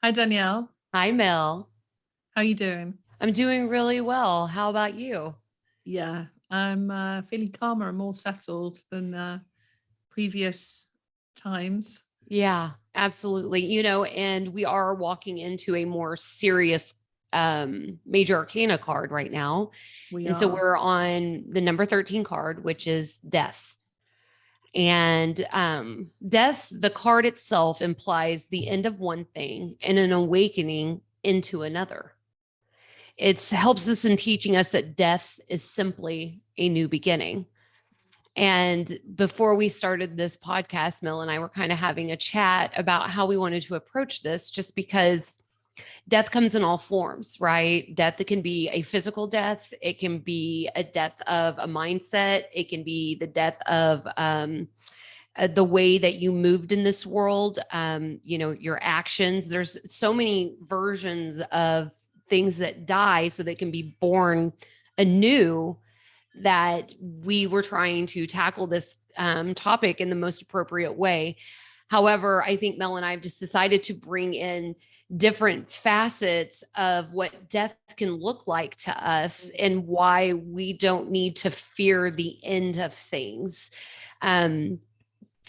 Hi, Danielle. Hi, Mel. How you doing? I'm doing really well. How about you? Yeah, I'm feeling calmer and more settled than previous times. Yeah, absolutely. And we are walking into a more serious Major Arcana card right now. We And so are. we're on the number 13 card, which is death. And death, the card itself implies the end of one thing and an awakening into another. It helps us in teaching us that death is simply a new beginning. And before we started this podcast, Mel and I were kind of having a chat about how we wanted to approach this, just because death comes in all forms, right? Death, it can be a physical death, it can be a death of a mindset, it can be the death of the way that you moved in this world, your actions. There's so many versions of things that die so they can be born anew, that we were trying to tackle this topic in the most appropriate way. However, I think Mel and I have just decided to bring in different facets of what death can look like to us and why we don't need to fear the end of things.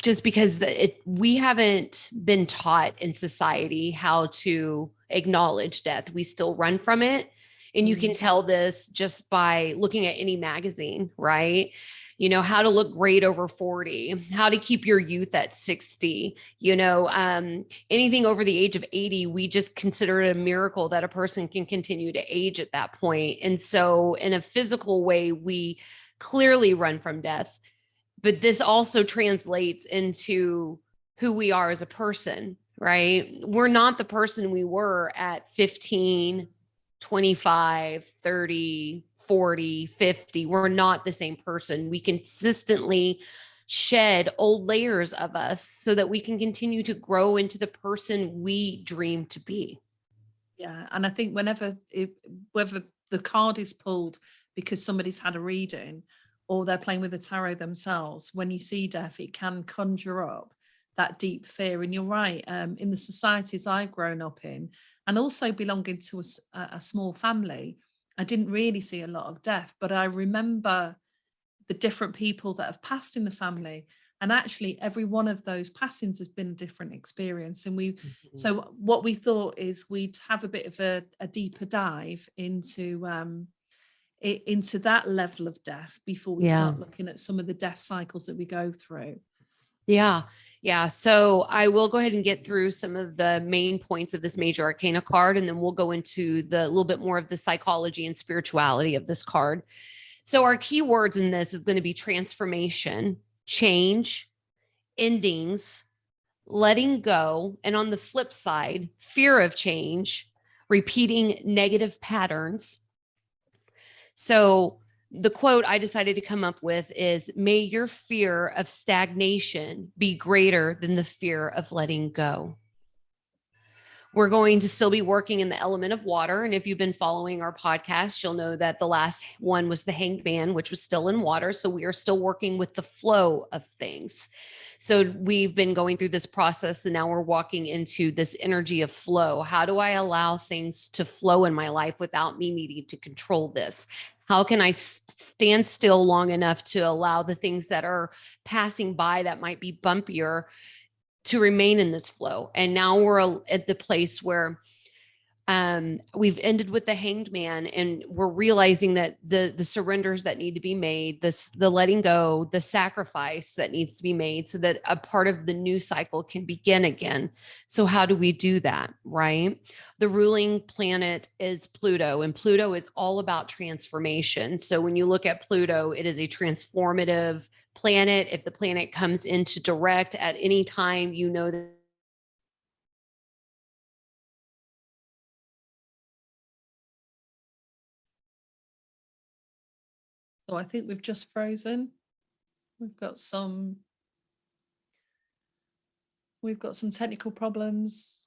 Just because we haven't been taught in society how to acknowledge death. We still run from it. And you can tell this just by looking at any magazine, right? How to look great over 40, how to keep your youth at 60, anything over the age of 80, we just consider it a miracle that a person can continue to age at that point. And so in a physical way, we clearly run from death, but this also translates into who we are as a person, right? We're not the person we were at 15, 25, 30, 40, 50. We're not the same person. We consistently shed old layers of us so that we can continue to grow into the person we dream to be. Yeah, and I think whether the card is pulled because somebody's had a reading or they're playing with the tarot themselves, when you see death, it can conjure up that deep fear. And you're right, in the societies I've grown up in, and also belonging to a small family, I didn't really see a lot of death, but I remember the different people that have passed in the family, and actually every one of those passings has been a different experience. And so what we thought is we'd have a bit of a deeper dive into that level of death before we Yeah. start looking at some of the death cycles that we go through. Yeah. Yeah. So I will go ahead and get through some of the main points of this Major Arcana card, and then we'll go into the little bit more of the psychology and spirituality of this card. So our key words in this is going to be transformation, change, endings, letting go. And on the flip side, fear of change, repeating negative patterns. So the quote I decided to come up with is, may your fear of stagnation be greater than the fear of letting go. We're going to still be working in the element of water. And if you've been following our podcast, you'll know that the last one was the hanged man, which was still in water. So we are still working with the flow of things. So we've been going through this process, and now we're walking into this energy of flow. How do I allow things to flow in my life without me needing to control this? How can I stand still long enough to allow the things that are passing by that might be bumpier to remain in this flow? And now we're at the place where we've ended with the hanged man, and we're realizing that the surrenders that need to be made, the letting go, the sacrifice that needs to be made so that a part of the new cycle can begin again. So how do we do that, right? The ruling planet is Pluto, and Pluto is all about transformation. So when you look at Pluto, it is a transformative planet. If the planet comes into direct at any time, you know that So I think we've just frozen. We've got some we've got some technical problems.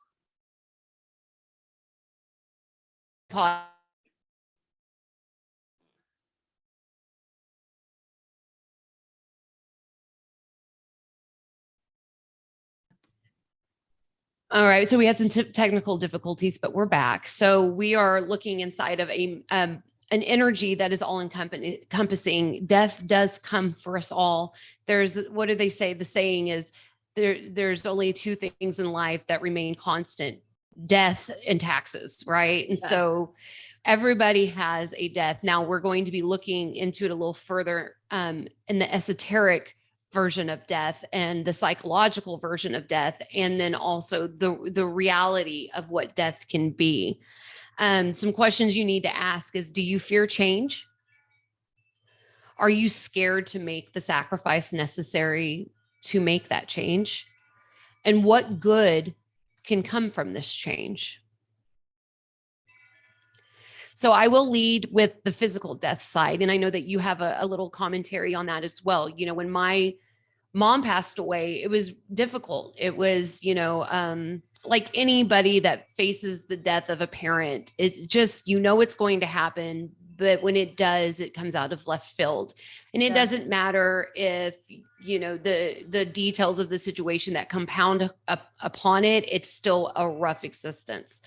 All right. So we had some technical difficulties, but we're back. So we are looking inside of an energy that is all encompassing. Death does come for us all. There's, what do they say? The saying is there's only two things in life that remain constant: death and taxes, right? And so everybody has a death. Now we're going to be looking into it a little further in the esoteric version of death and the psychological version of death, and then also the reality of what death can be. Some questions you need to ask is, do you fear change? Are you scared to make the sacrifice necessary to make that change? And what good can come from this change? So I will lead with the physical death side. And I know that you have a little commentary on that as well. You know, when my mom passed away, it was difficult. It was, like anybody that faces the death of a parent, it's just, it's going to happen. But when it does, it comes out of left field. And it doesn't matter if, the details of the situation that compound upon it, it's still a rough existence.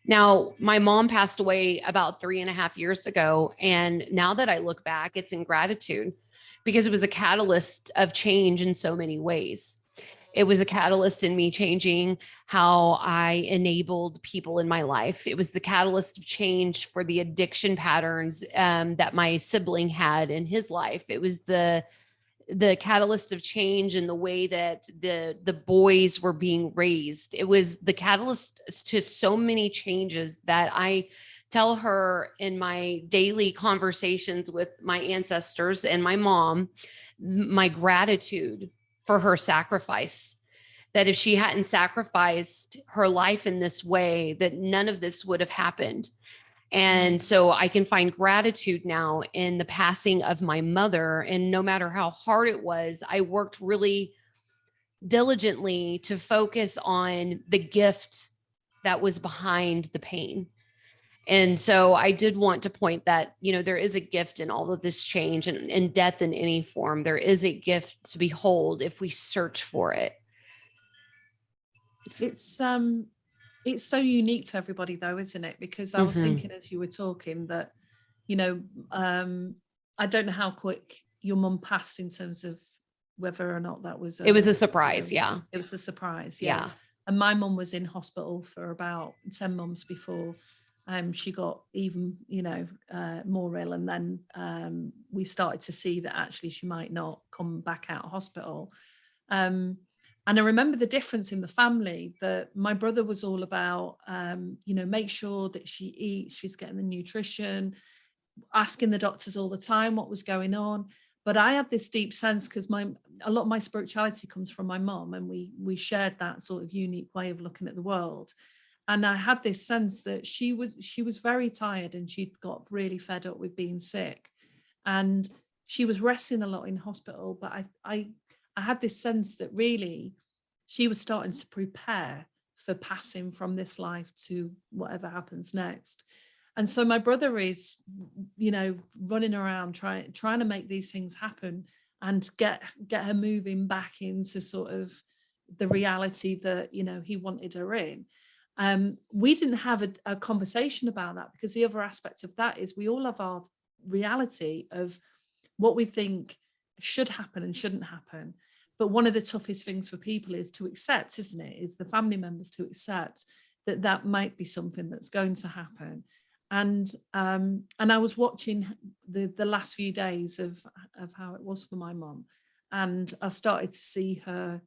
Now, my mom passed away about 3.5 years ago. And now that I look back, it's in gratitude, because it was a catalyst of change in so many ways. It was a catalyst in me changing how I enabled people in my life. It was the catalyst of change for the addiction patterns that my sibling had in his life. It was the catalyst of change in the way that the boys were being raised. It was the catalyst to so many changes that I tell her in my daily conversations with my ancestors and my mom, my gratitude for her sacrifice. That if she hadn't sacrificed her life in this way, that none of this would have happened. And so I can find gratitude now in the passing of my mother. And no matter how hard it was, I worked really diligently to focus on the gift that was behind the pain. And so I did want to point that, there is a gift in all of this change and death in any form. There is a gift to behold if we search for it. It's so unique to everybody though, isn't it? Because I was thinking as you were talking that, I don't know how quick your mum passed in terms of whether or not that was it was a surprise. Yeah. It was a surprise. Yeah. And my mum was in hospital for about 10 months before she got even, more ill. And then we started to see that actually she might not come back out of hospital. And I remember the difference in the family, that my brother was all about, make sure that she eats, she's getting the nutrition, asking the doctors all the time what was going on. But I had this deep sense, because a lot of my spirituality comes from my mom, and we shared that sort of unique way of looking at the world. And I had this sense that she was very tired, and she'd got really fed up with being sick, and she was resting a lot in hospital. But I had this sense that really she was starting to prepare for passing from this life to whatever happens next. And so my brother is, running around trying to make these things happen and get her moving back into sort of the reality that, he wanted her in. We didn't have a conversation about that, because the other aspect of that is we all have our reality of what we think should happen and shouldn't happen. But one of the toughest things for people is to accept, isn't it? Is the family members to accept that might be something that's going to happen. And I was watching the last few days of how it was for my mom, and I started to see her,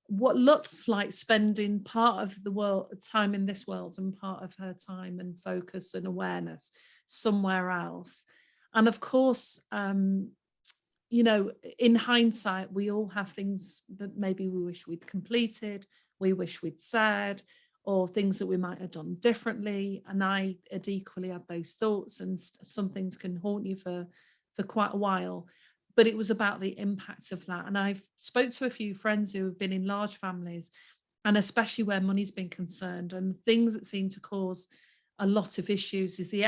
what looks like spending part of the world time in this world and part of her time and focus and awareness somewhere else. And of course, in hindsight, we all have things that maybe we wish we'd completed, we wish we'd said, or things that we might have done differently. And I had equally had those thoughts, and some things can haunt you for quite a while. But it was about the impacts of that. And I've spoke to a few friends who have been in large families, and especially where money's been concerned, and things that seem to cause a lot of issues is the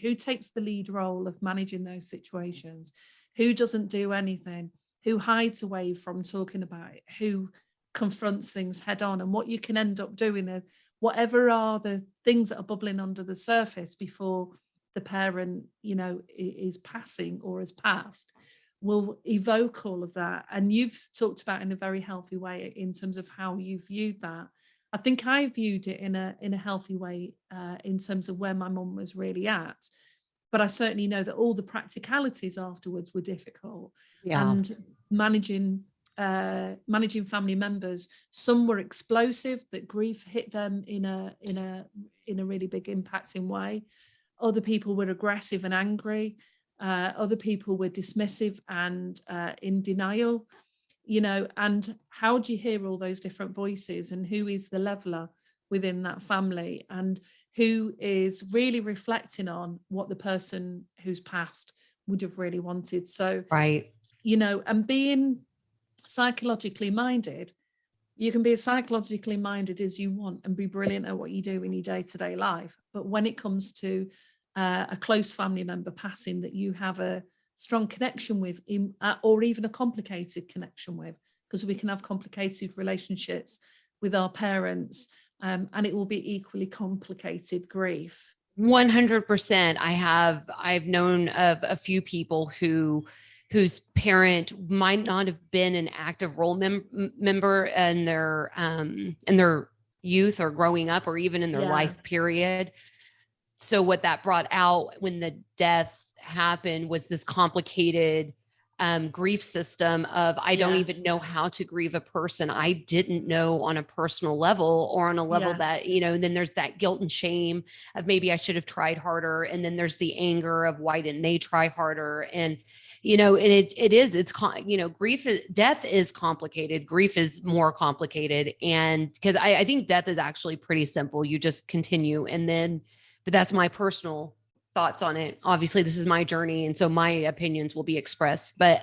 who takes the lead role of managing those situations, who doesn't do anything, who hides away from talking about it, who confronts things head on. And what you can end up doing, whatever are the things that are bubbling under the surface before the parent, is passing or has passed, will evoke all of that. And you've talked about in a very healthy way in terms of how you viewed that. I think I viewed it in a healthy way in terms of where my mum was really at. But I certainly know that all the practicalities afterwards were difficult. Yeah. And managing family members, some were explosive, that grief hit them in a really big impacting way. Other people were aggressive and angry. Other people were dismissive and in denial. And how do you hear all those different voices, and who is the leveler within that family, and who is really reflecting on what the person who's passed would have really wanted? So, right. And being psychologically minded, you can be as psychologically minded as you want and be brilliant at what you do in your day-to-day life. But when it comes to a close family member passing that you have a strong connection with, or even a complicated connection with, because we can have complicated relationships with our parents, and it will be equally complicated grief. 100%. I've known of a few people whose parent might not have been an active role member in their youth or growing up, or even in their life period. So what that brought out when the death happened was this complicated grief system of, I don't even know how to grieve a person I didn't know on a personal level, or on a level that, and then there's that guilt and shame of maybe I should have tried harder. And then there's the anger of why didn't they try harder? And, and grief, death is complicated. Grief is more complicated. And because I think death is actually pretty simple. You just continue. But that's my personal thoughts on it. Obviously, this is my journey, and so my opinions will be expressed. But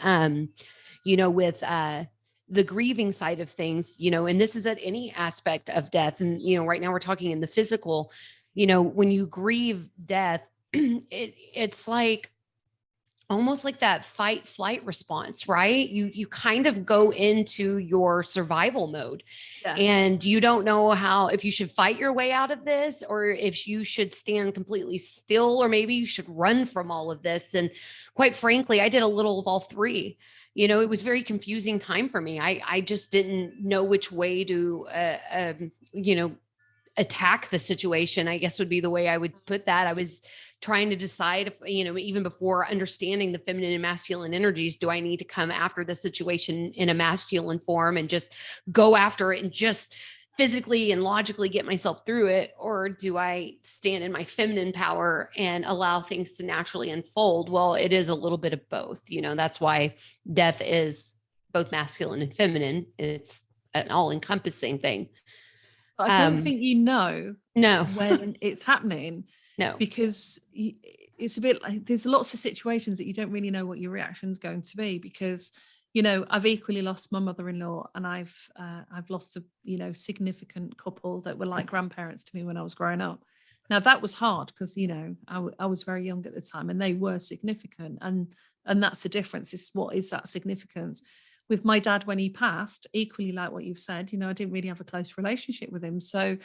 with the grieving side of things, and this is at any aspect of death. And right now we're talking in the physical. When you grieve death, it's like almost like that fight flight response, right? You kind of go into your survival mode, and you don't know if you should fight your way out of this, or if you should stand completely still, or maybe you should run from all of this. And quite frankly, I did a little of all three. It was very confusing time for me. I just didn't know which way to, attack the situation, I guess would be the way I would put that. I was trying to decide if, even before understanding the feminine and masculine energies, do I need to come after the situation in a masculine form and just go after it and just physically and logically get myself through it? Or do I stand in my feminine power and allow things to naturally unfold? Well, it is a little bit of both. That's why death is both masculine and feminine. It's an all-encompassing thing. But I don't think no when it's happening. No, because it's a bit like there's lots of situations that you don't really know what your reaction is going to be, because I've equally lost my mother-in-law, and I've lost a significant couple that were like grandparents to me when I was growing up. Now that was hard because I was very young at the time, and they were significant, and that's the difference. Is what is that significance? With my dad, when he passed, equally like what you've said, I didn't really have a close relationship with him. So,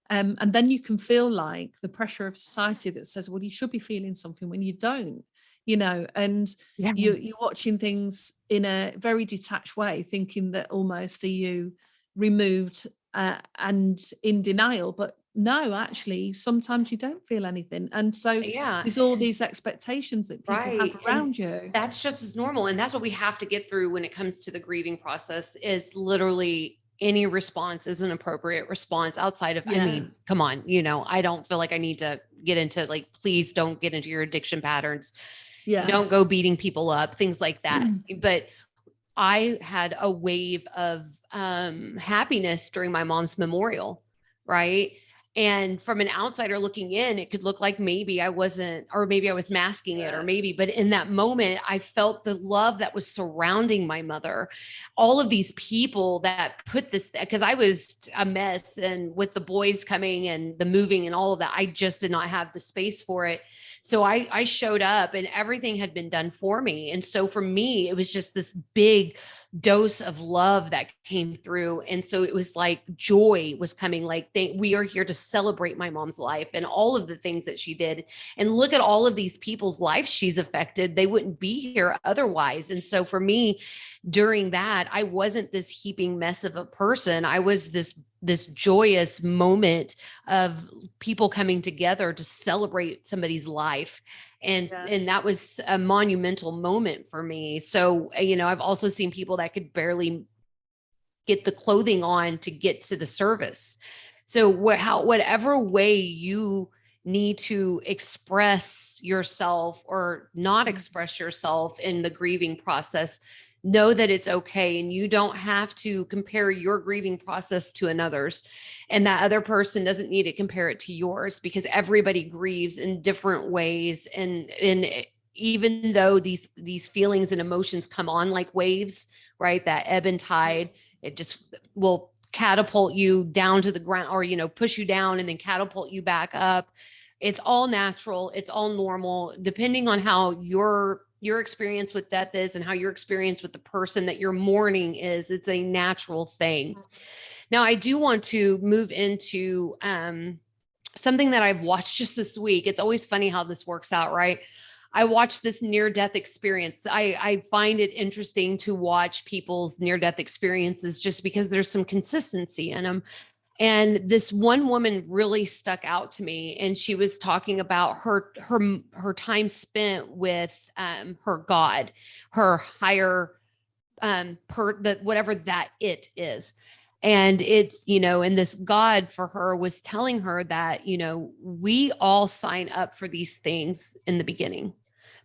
and then you can feel like the pressure of society that says, well, you should be feeling something when you don't, and you're watching things in a very detached way, thinking that almost are you removed and in denial. But no, actually, sometimes you don't feel anything. And so there's all these expectations that people have around you. That's just as normal. And that's what we have to get through when it comes to the grieving process, is literally any response is an appropriate response outside of, I mean, come on, I don't feel like I need to get into please don't get into your addiction patterns. Don't go beating people up, things like that. But I had a wave of happiness during my mom's memorial. Right. And from an outsider looking in, it could look like maybe I wasn't, or maybe I was masking it, or maybe, but in that moment, I felt the love that was surrounding my mother. All of these people that put this, because I was a mess, and with the boys coming and the moving and all of that, I just did not have the space for it. So I showed up, and everything had been done for me. And so for me, it was just this big dose of love that came through. And so it was like joy was coming, like we are here to celebrate my mom's life and all of the things that she did. And look at all of these people's lives she's affected. They wouldn't be here otherwise. And so for me, during that, I wasn't this heaping mess of a person. I was this joyous moment of people coming together to celebrate somebody's life. And that was a monumental moment for me. So, I've also seen people that could barely get the clothing on to get to the service. So whatever way you need to express yourself or not express yourself in the grieving process, know that it's okay. And you don't have to compare your grieving process to another's. And that other person doesn't need to compare it to yours, because everybody grieves in different ways. And even though these feelings and emotions come on like waves, right? That ebb and tide, it just will catapult you down to the ground, or, push you down and then catapult you back up. It's all natural. It's all normal, depending on how your experience with death is and how your experience with the person that you're mourning is. It's a natural thing. Now, I do want to move into something that I've watched just this week. It's always funny how this works out, right? I watched this near-death experience. I find it interesting to watch people's near-death experiences just because there's some consistency in them. And this one woman really stuck out to me, and she was talking about her time spent with her God, her higher whatever that it is. And it's, and this God for her was telling her that, we all sign up for these things in the beginning.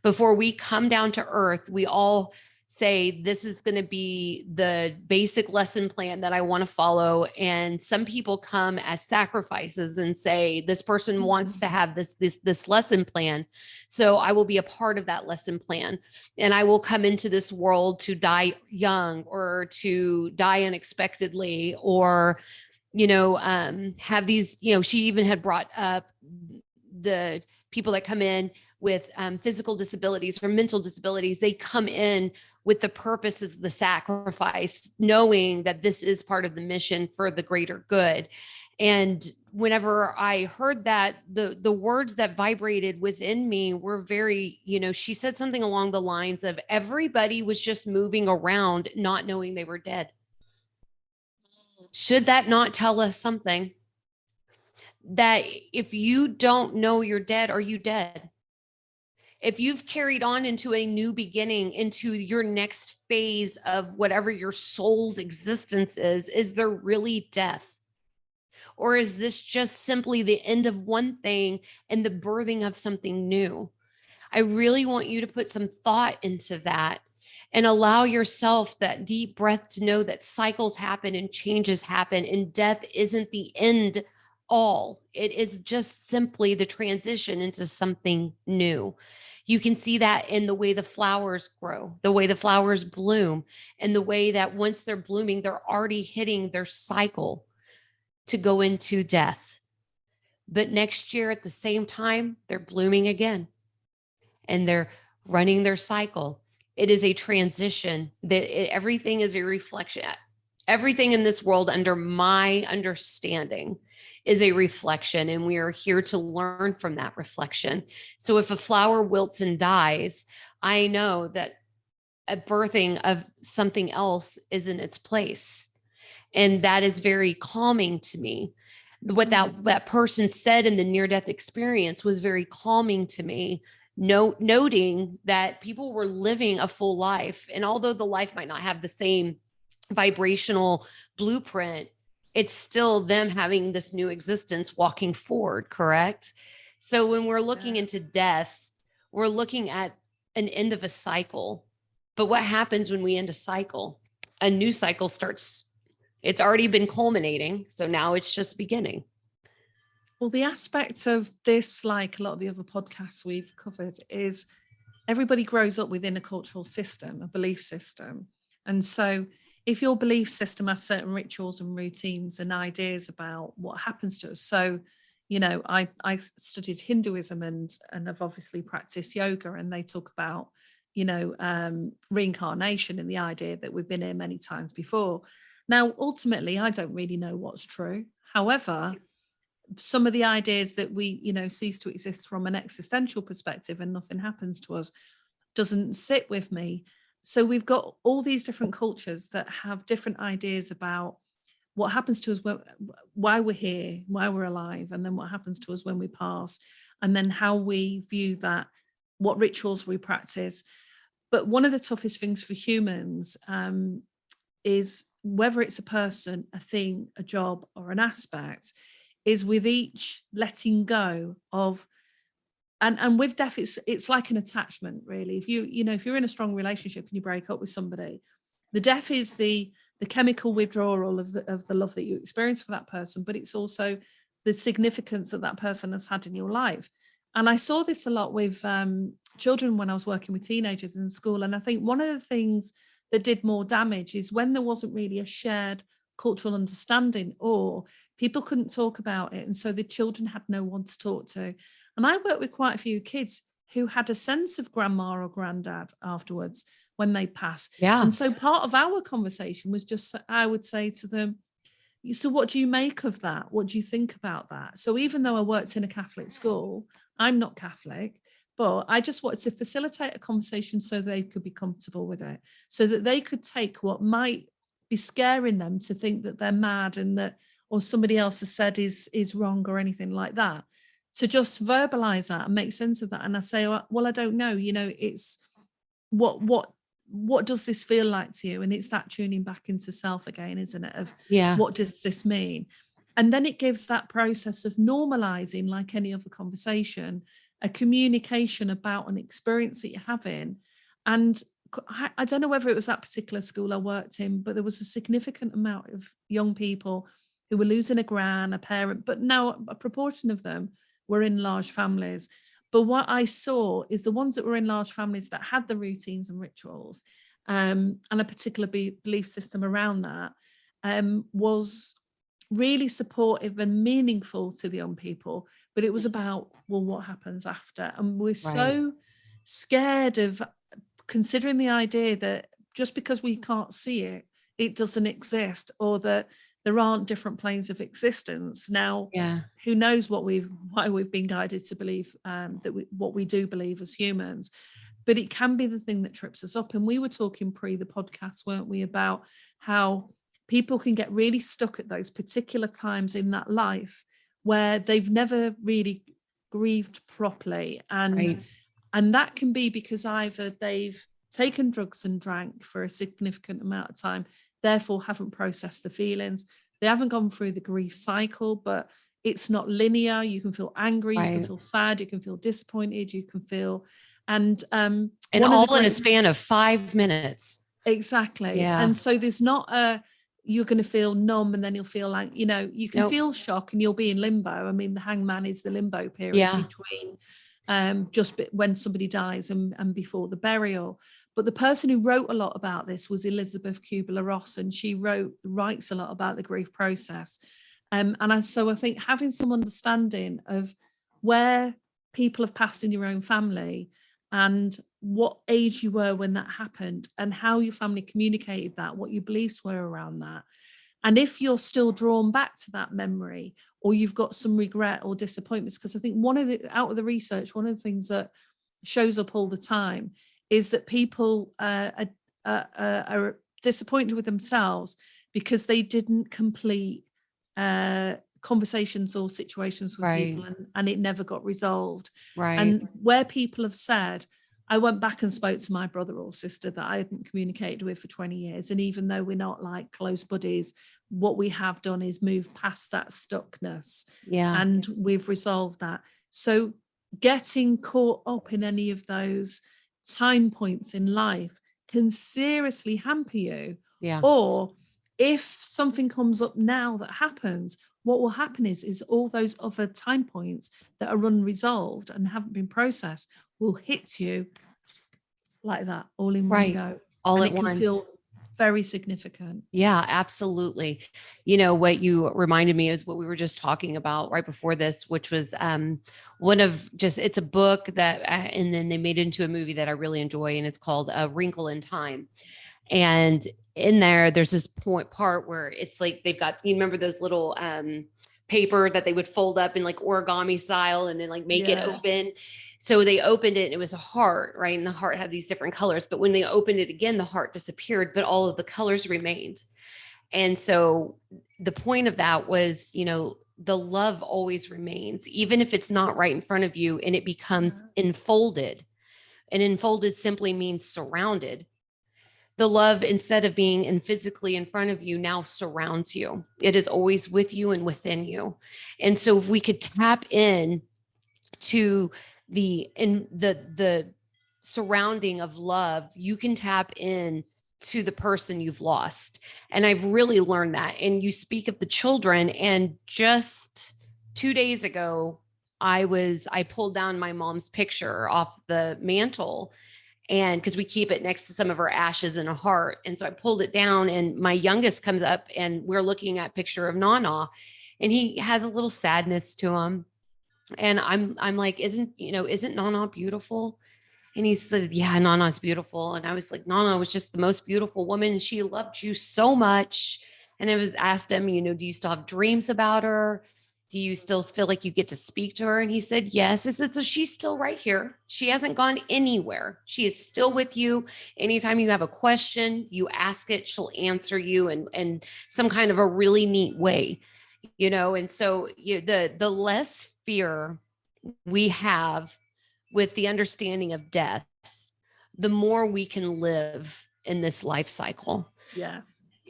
Before we come down to earth, we all say, this is going to be the basic lesson plan that I want to follow. And some people come as sacrifices and say, this person wants to have this lesson plan, so I will be a part of that lesson plan. And I will come into this world to die young, or to die unexpectedly, or, have these, she even had brought up the people that come in with physical disabilities or mental disabilities. They come in with the purpose of the sacrifice, knowing that this is part of the mission for the greater good. And whenever I heard that, the words that vibrated within me were very, she said something along the lines of, everybody was just moving around, not knowing they were dead. Should that not tell us something? That if you don't know you're dead, are you dead? If you've carried on into a new beginning, into your next phase of whatever your soul's existence is there really death? Or is this just simply the end of one thing and the birthing of something new? I really want you to put some thought into that and allow yourself that deep breath to know that cycles happen and changes happen, and death isn't the end all. It is just simply the transition into something new. You can see that in the way the flowers grow, the way the flowers bloom, and the way that once they're blooming, they're already hitting their cycle to go into death. But next year at the same time, they're blooming again and they're running their cycle. It is a transition. Everything is a reflection. Everything in this world, under my understanding, is a reflection, and we are here to learn from that reflection. So if a flower wilts and dies, I know that a birthing of something else is in its place. And that is very calming to me. What that person said in the near-death experience was very calming to me, noting that people were living a full life. And although the life might not have the same vibrational blueprint, it's still them having this new existence walking forward, correct? So when we're looking into death, we're looking at an end of a cycle. But what happens when we end a cycle? A new cycle starts. It's already been culminating, so now it's just beginning. Well, the aspect of this, like a lot of the other podcasts we've covered, is everybody grows up within a cultural system, a belief system. And so if your belief system has certain rituals and routines and ideas about what happens to us. So, I studied Hinduism and have obviously practiced yoga, and they talk about, reincarnation and the idea that we've been here many times before. Now, ultimately, I don't really know what's true. However, some of the ideas that we, cease to exist from an existential perspective and nothing happens to us doesn't sit with me. So we've got all these different cultures that have different ideas about what happens to us, why we're here, why we're alive, and then what happens to us when we pass, and then how we view that, what rituals we practice. But one of the toughest things for humans is, whether it's a person, a thing, a job, or an aspect, is with each letting go of, and with death, it's like an attachment, really. If if you're in a strong relationship and you break up with somebody, the death is the chemical withdrawal of the love that you experience for that person, but it's also the significance that that person has had in your life. And I saw this a lot with children when I was working with teenagers in school. And I think one of the things that did more damage is when there wasn't really a shared cultural understanding, or people couldn't talk about it. And so the children had no one to talk to. And I worked with quite a few kids who had a sense of grandma or granddad afterwards when they pass. Yeah. And so part of our conversation was just, I would say to them, so what do you make of that? What do you think about that? So even though I worked in a Catholic school, I'm not Catholic, but I just wanted to facilitate a conversation so they could be comfortable with it, so that they could take what might be scaring them to think that they're mad and that, or somebody else has said is wrong or anything like that, to just verbalize that and make sense of that. And I say, well, I don't know, it's what does this feel like to you? And it's that tuning back into self again, isn't it? Of what does this mean? And then it gives that process of normalizing, like any other conversation, a communication about an experience that you're having. And I don't know whether it was that particular school I worked in, but there was a significant amount of young people who were losing a gran, a parent, but now a proportion of them were in large families. But what I saw is the ones that were in large families that had the routines and rituals, and a particular belief system around that, was really supportive and meaningful to the young people. But it was about, well, what happens after? And we're so scared of considering the idea that just because we can't see it, it doesn't exist, or that there aren't different planes of existence. Now, who knows why we've been guided to believe what we do believe as humans, but it can be the thing that trips us up. And we were talking pre the podcast, weren't we, about how people can get really stuck at those particular times in that life where they've never really grieved properly. And that can be because either they've taken drugs and drank for a significant amount of time, therefore haven't processed the feelings. They haven't gone through the grief cycle, but it's not linear. You can feel angry, you can feel sad, you can feel disappointed, you can feel, and all in a span of 5 minutes. Exactly. And so there's not you're going to feel numb and then you'll feel like, you can feel shock and you'll be in limbo. I mean, the hangman is the limbo period between just when somebody dies and before the burial. But the person who wrote a lot about this was Elizabeth Kubler-Ross, and she writes a lot about the grief process. So I think having some understanding of where people have passed in your own family and what age you were when that happened and how your family communicated that, what your beliefs were around that. And if you're still drawn back to that memory, or you've got some regret or disappointments, because I think out of the research, one of the things that shows up all the time is that people are disappointed with themselves because they didn't complete conversations or situations with people, and it never got resolved. And where people have said, I went back and spoke to my brother or sister that I hadn't communicated with for 20 years. And even though we're not like close buddies, what we have done is move past that stuckness. And we've resolved that. So getting caught up in any of those time points in life can seriously hamper you. Or if something comes up now that happens, what will happen is all those other time points that are unresolved and haven't been processed will hit you like that, all in one go. All and at once. Feel Very significant. Yeah, absolutely. You know, what you reminded me is what we were just talking about right before this, which was one of just, it's a book that, and then they made it into a movie that I really enjoy, and it's called Wrinkle in Time. And in there, there's this part where it's like they've got, you remember those little paper that they would fold up in like origami style and then like make it open. So they opened it and it was a heart, right? And the heart had these different colors. But when they opened it again, the heart disappeared, but all of the colors remained. And so the point of that was, you know, the love always remains, even if it's not right in front of you and it becomes enfolded. And enfolded simply means surrounded. The love, instead of being in physically in front of you, now surrounds you. It is always with you and within you. And so if we could tap in to the surrounding of love, you can tap in to the person you've lost. And I've really learned that. And you speak of the children, and just 2 days ago, I pulled down my mom's picture off the mantle, and because we keep it next to some of her ashes in a heart. And so I pulled it down, and my youngest comes up and we're looking at a picture of Nana, and he has a little sadness to him. And I'm like, isn't Nana beautiful? And he said, yeah, Nana's beautiful. And I was like, Nana was just the most beautiful woman, and she loved you so much. And I was asked him, you know, do you still have dreams about her? Do you still feel like you get to speak to her? And he said, yes. I said, so she's still right here. She hasn't gone anywhere. She is still with you. Anytime you have a question, you ask it, she'll answer you in some kind of a really neat way, you know? And so the less fear we have with the understanding of death, the more we can live in this life cycle. Yeah.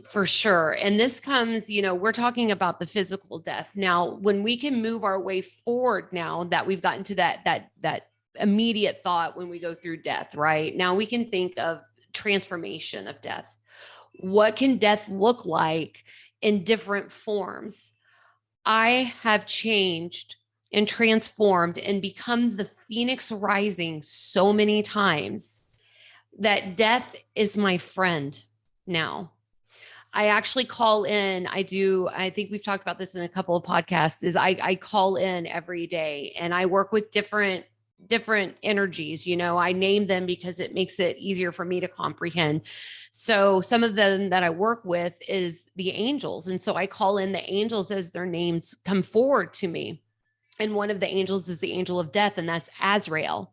For sure. And this comes, you know, we're talking about the physical death. Now, when we can move our way forward, now that we've gotten to that immediate thought when we go through death, right? Now we can think of transformation of death. What can death look like in different forms? I have changed and transformed and become the phoenix rising so many times that death is my friend now. I actually call in. I think we've talked about this in a couple of podcasts, is I call in every day, and I work with different energies. You know, I name them because it makes it easier for me to comprehend. So some of them that I work with is the angels. And so I call in the angels as their names come forward to me. And one of the angels is the angel of death, and that's Azrael.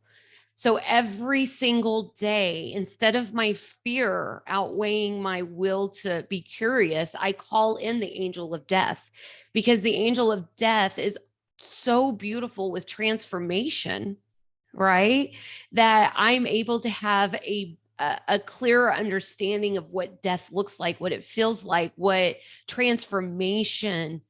So every single day, instead of my fear outweighing my will to be curious, I call in the angel of death, because the angel of death is so beautiful with transformation, right? That I'm able to have a clearer understanding of what death looks like, what it feels like, what transformation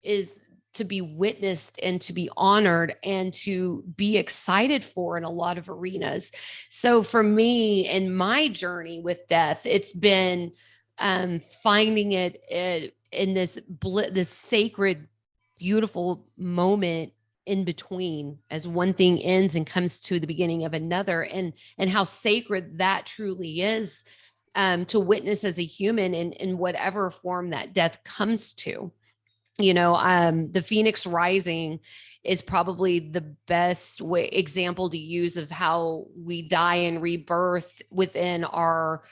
is to be witnessed and to be honored and to be excited for in a lot of arenas. So for me, in my journey with death, it's been finding it in this sacred, beautiful moment in between, as one thing ends and comes to the beginning of another, and how sacred that truly is, to witness as a human in whatever form that death comes to. You know, the phoenix rising is probably the best example to use of how we die and rebirth within our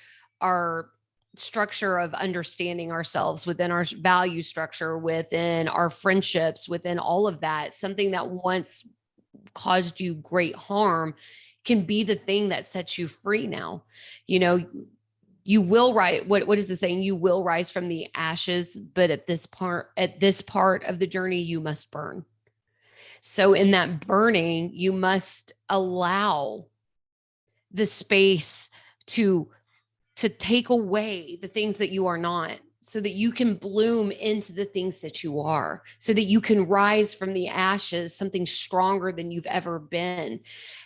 structure of understanding ourselves, within our value structure, within our friendships, within all of that. Something that once caused you great harm can be the thing that sets you free now. You know, you will rise. What is the saying? You will rise from the ashes, but at this part of the journey, you must burn. So in that burning, you must allow the space to take away the things that you are not, so that you can bloom into the things that you are, so that you can rise from the ashes, something stronger than you've ever been,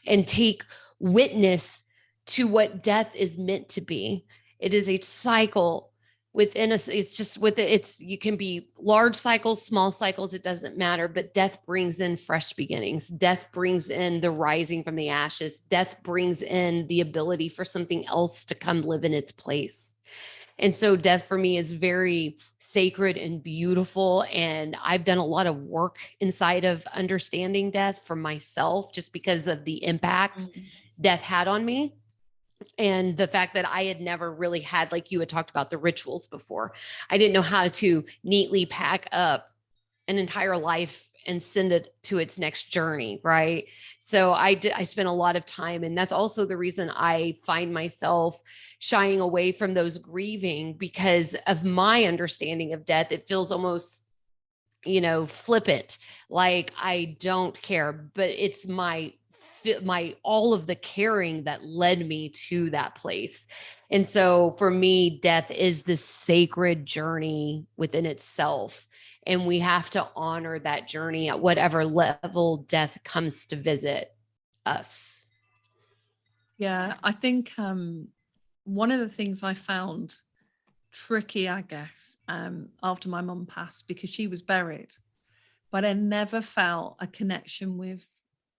and take witness to what death is meant to be. It is a cycle within us. It's just with it. You can be large cycles, small cycles, it doesn't matter, but death brings in fresh beginnings. Death brings in the rising from the ashes. Death brings in the ability for something else to come live in its place. And so death for me is very sacred and beautiful. And I've done a lot of work inside of understanding death for myself, just because of the impact death had on me. And the fact that I had never really had, like you had talked about, the rituals before. I didn't know how to neatly pack up an entire life and send it to its next journey. Right. So I spent a lot of time, and that's also the reason I find myself shying away from those grieving, because of my understanding of death. It feels almost, flippant, like I don't care, but it's my all of the caring that led me to that place. And so for me, death is this sacred journey within itself. And we have to honor that journey at whatever level death comes to visit us. Yeah, I think one of the things I found tricky, I guess, after my mum passed, because she was buried, but I never felt a connection with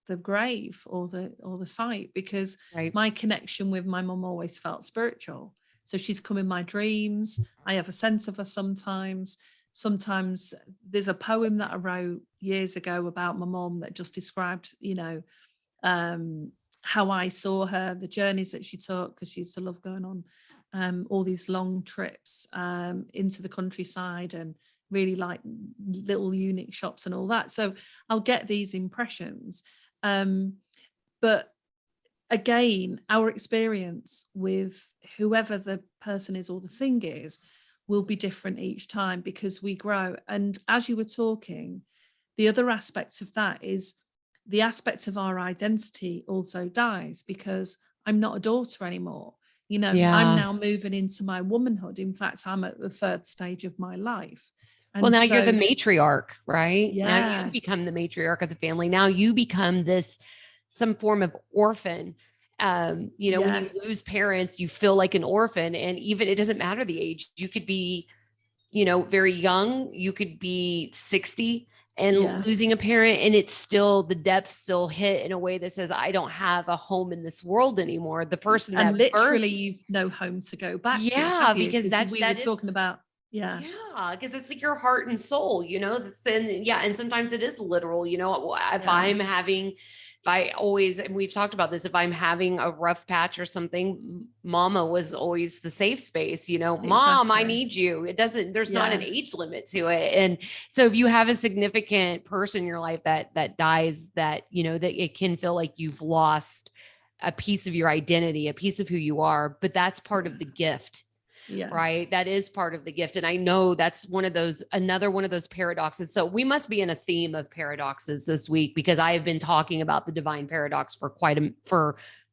the grave or the site, because Right. my connection with my mum always felt spiritual. So she's come in my dreams. I have a sense of her sometimes. Sometimes there's a poem that I wrote years ago about my mum that just described, how I saw her, the journeys that she took, because she used to love going on all these long trips into the countryside, and really like little unique shops and all that. So I'll get these impressions. But again, our experience with whoever the person is or the thing is will be different each time, because we grow. And as you were talking, the other aspect of that is the aspect of our identity also dies, because I'm not a daughter anymore. I'm Yeah. now moving into my womanhood. In fact, I'm at the third stage of my life. Well, And now you're the so, matriarch, right? Now you yeah, become the matriarch of the family. Now you become some form of orphan. When yeah, you lose parents, you feel like an orphan. And even it doesn't matter the age. You could be, very young, you could be 60 and yeah. losing a parent, and it's still, the depth still hit in a way that says, I don't have a home in this world anymore. The person And that birthed, literally, you've no home to go back to, yeah, have you? because Because we were that is, talking about, yeah, yeah, because it's like your heart and soul, that's then, yeah. And sometimes it is literal, if yeah, if I always, and we've talked about this, if I'm having a rough patch or something, mama was always the safe space, mom, I exactly. need you. There's not an Yeah, age limit to it. And so if you have a significant person in your life that dies, that, that it can feel like you've lost a piece of your identity, a piece of who you are, but that's part of the gift. yeah. Right. That is part of the gift. And I know that's another one of those paradoxes. So we must be in a theme of paradoxes this week, because I have been talking about the divine paradox for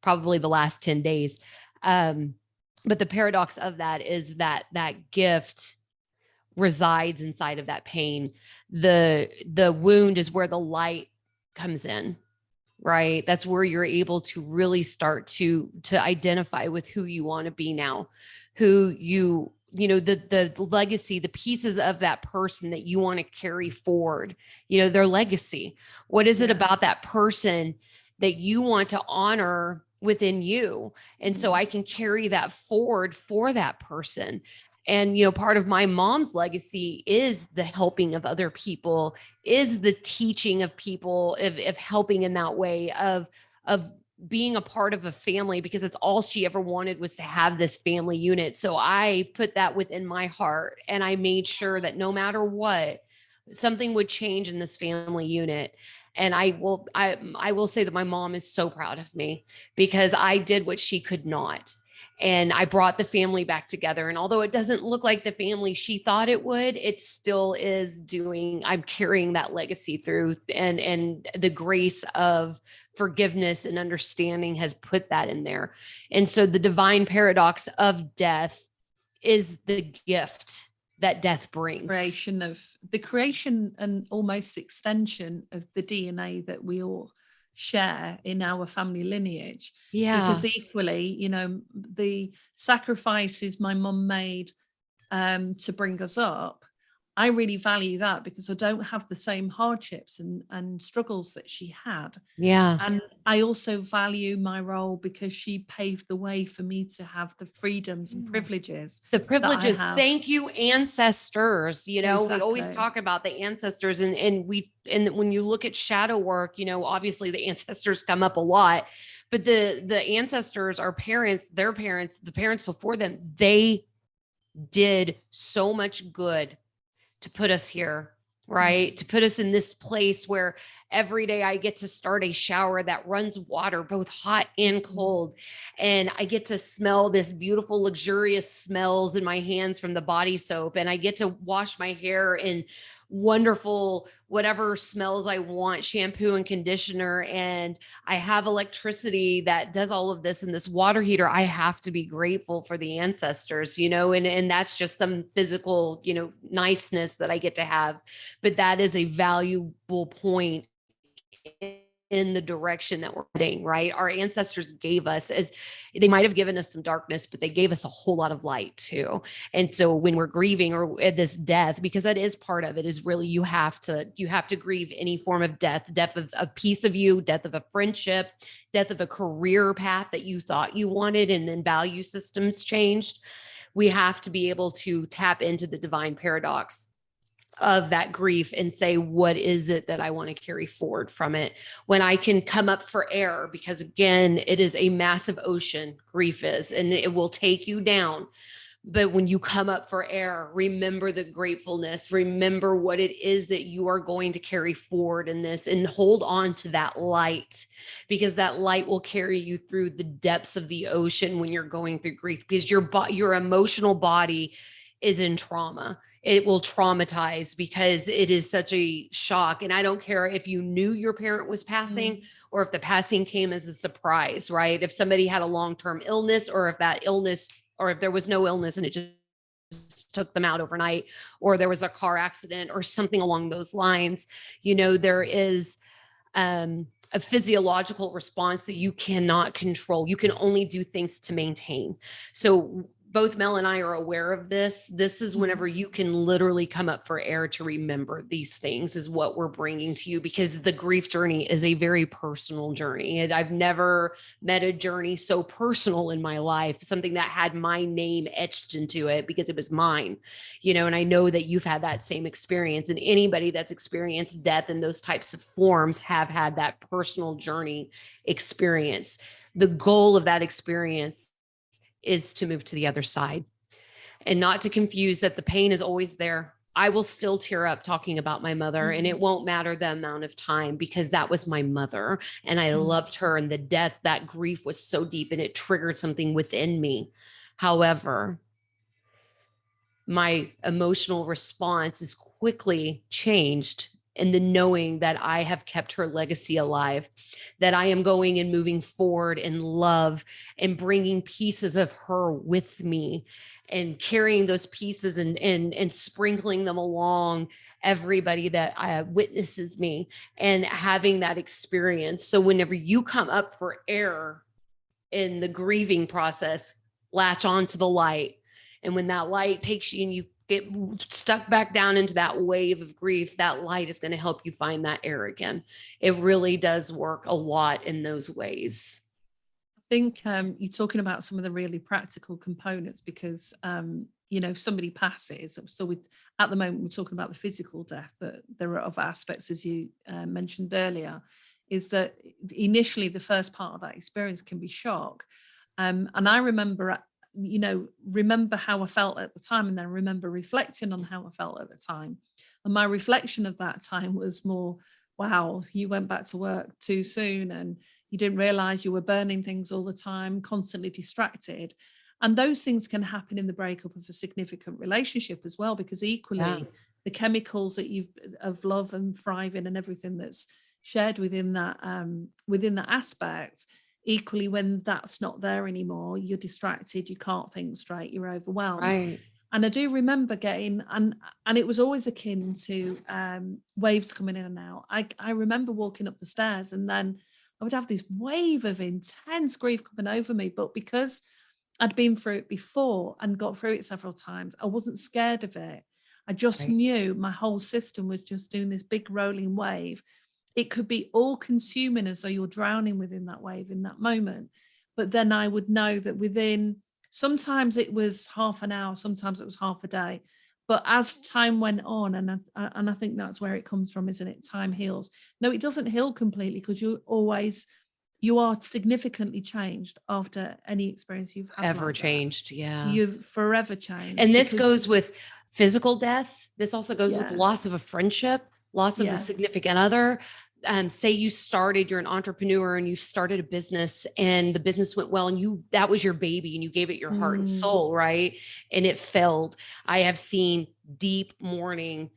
probably the last 10 days. But the paradox of that is that gift resides inside of that pain. The wound is where the light comes in. Right. That's where you're able to really start to identify with who you want to be now, who the legacy, the pieces of that person that you want to carry forward, their legacy. What is it Yeah. about that person that you want to honor within you? And so I can carry that forward for that person. And, part of my mom's legacy is the helping of other people, is the teaching of people, of helping in that way, of being a part of a family, because it's all she ever wanted was to have this family unit. So I put that within my heart, and I made sure that no matter what, something would change in this family unit. And I will say that my mom is so proud of me, because I did what she could not. And I brought the family back together. And although it doesn't look like the family she thought it would, it still is I'm carrying that legacy through, and the grace of forgiveness and understanding has put that in there. And so the divine paradox of death is the gift that death brings. The creation and almost extension of the DNA that we all share in our family lineage. Yeah. Because equally, the sacrifices my mum made to bring us up, I really value that because I don't have the same hardships and struggles that she had. Yeah. And I also value my role because she paved the way for me to have the freedoms and privileges The that I privileges. have. Thank you, ancestors. You know, we always Exactly. talk about the ancestors, and when you look at shadow work, you know, obviously the ancestors come up a lot, but the ancestors, our parents, their parents, the parents before them, they did so much good to put us here, right? To put us in this place where every day I get to start a shower that runs water, both hot and cold. And I get to smell this beautiful, luxurious smells in my hands from the body soap. And I get to wash my hair in wonderful, whatever smells I want, shampoo and conditioner. And I have electricity that does all of this in this water heater. I have to be grateful for the ancestors, you know, and that's just some physical, you know, niceness that I get to have. But that is a valuable point in the direction that we're heading, right? Our ancestors gave us, as they might have given us some darkness, but they gave us a whole lot of light too. And so when we're grieving or at this death, because that is part of it, is really you have to grieve any form of death of a piece of you, death of a friendship, death of a career path that you thought you wanted, and then value systems changed. We have to be able to tap into the divine paradox of that grief and say, what is it that I want to carry forward from it? When I can come up for air, because again, it is a massive ocean, grief is, and it will take you down. But when you come up for air, remember the gratefulness, remember what it is that you are going to carry forward in this, and hold on to that light, because that light will carry you through the depths of the ocean when you're going through grief, because your emotional body is in trauma. It will traumatize because it is such a shock. And I don't care if you knew your parent was passing or if the passing came as a surprise, right? If somebody had a long-term illness, or if that illness, or if there was no illness and it just took them out overnight, or there was a car accident or something along those lines, you know, there is a physiological response that you cannot control. You can only do things to maintain. So both Mel and I are aware of this. This is whenever you can literally come up for air to remember these things, is what we're bringing to you, because the grief journey is a very personal journey. And I've never met a journey so personal in my life, something that had my name etched into it because it was mine, you know, and I know that you've had that same experience, and anybody that's experienced death in those types of forms have had that personal journey experience. The goal of that experience is to move to the other side, and not to confuse that the pain is always there. I will still tear up talking about my mother, and it won't matter the amount of time, because that was my mother and I loved her, and the death, that grief was so deep and it triggered something within me. However, my emotional response is quickly changed in the knowing that I have kept her legacy alive, that I am going and moving forward in love and bringing pieces of her with me, and carrying those pieces and sprinkling them along everybody that witnesses me, and having that experience. So whenever you come up for air in the grieving process, latch on to the light. And when that light takes you and you get stuck back down into that wave of grief, that light is going to help you find that air again. It really does work a lot in those ways. I think you're talking about some of the really practical components because, you know, if somebody passes, so at the moment we're talking about the physical death, but there are other aspects, as you mentioned earlier, is that initially the first part of that experience can be shock. And I remember, you know, remember how I felt at the time, and then remember reflecting on how I felt at the time. And my reflection of that time was more, wow, you went back to work too soon and you didn't realize you were burning things all the time, constantly distracted. And those things can happen in the breakup of a significant relationship as well, because equally the chemicals that you've of love and thriving and everything that's shared within that aspect, equally when that's not there anymore, you're distracted, you can't think straight, you're overwhelmed. Right. And I do remember getting, and it was always akin to waves coming in and out. I remember walking up the stairs, and then I would have this wave of intense grief coming over me. But because I'd been through it before and got through it several times, I wasn't scared of it. I just Right. knew my whole system was just doing this big rolling wave. It could be all consuming as though you're drowning within that wave in that moment. But then I would know that within, sometimes it was half an hour, sometimes it was half a day. But as time went on, and I think that's where it comes from, isn't it? Time heals. No, it doesn't heal completely, because you are significantly changed after any experience you've had. Ever like that. changed. Yeah. You've forever changed. And this because- goes with physical death. This also goes with Yeah. loss of a friendship, loss of Yeah. a significant other. Say you're an entrepreneur and you started a business and the business went well and that was your baby and you gave it your heart and soul, right? And it failed. I have seen deep mourning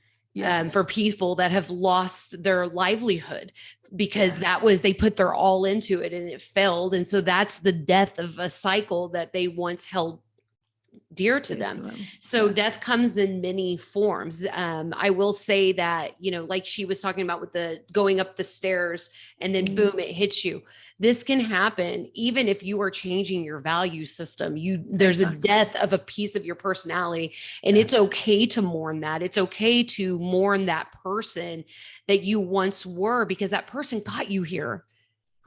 for people that have lost their livelihood because they put their all into it and it failed. And so that's the death of a cycle that they once held dear to them. So death comes in many forms. I will say that, like she was talking about with the going up the stairs and then boom, it hits you. This can happen even if you are changing your value system. There's a death of a piece of your personality, and it's okay to mourn that. It's okay to mourn that person that you once were, because that person got you here.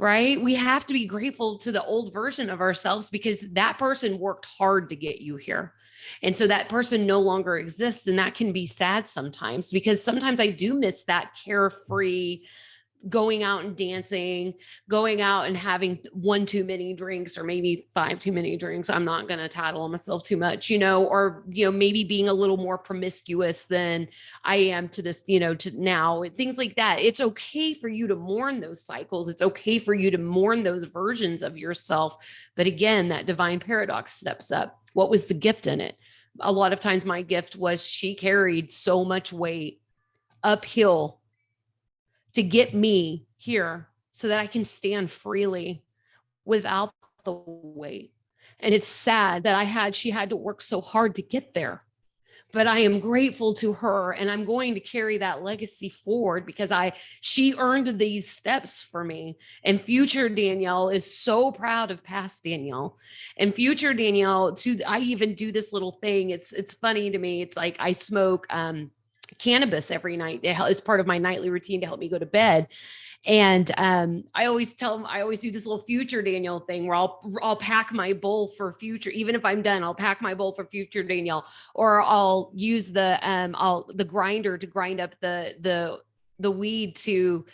Right? We have to be grateful to the old version of ourselves because that person worked hard to get you here. And so that person no longer exists. And that can be sad sometimes, because sometimes I do miss that carefree going out and dancing, going out and having one too many drinks or maybe 5 too many drinks. I'm not going to tattle on myself too much, or, maybe being a little more promiscuous than I am to this, to now, things like that. It's okay for you to mourn those cycles. It's okay for you to mourn those versions of yourself. But again, that divine paradox steps up. What was the gift in it? A lot of times my gift was she carried so much weight uphill to get me here so that I can stand freely without the weight. And it's sad that she had to work so hard to get there. But I am grateful to her, and I'm going to carry that legacy forward because she earned these steps for me. And future Danielle is so proud of past Danielle. And future Danielle, I even do this little thing. It's funny to me. It's like I smoke cannabis every night. It's part of my nightly routine to help me go to bed. And I always tell them, I always do this little future Danielle thing where I'll pack my bowl for future. Even if I'm done, I'll pack my bowl for future Danielle, or I'll use the grinder to grind up the weed to,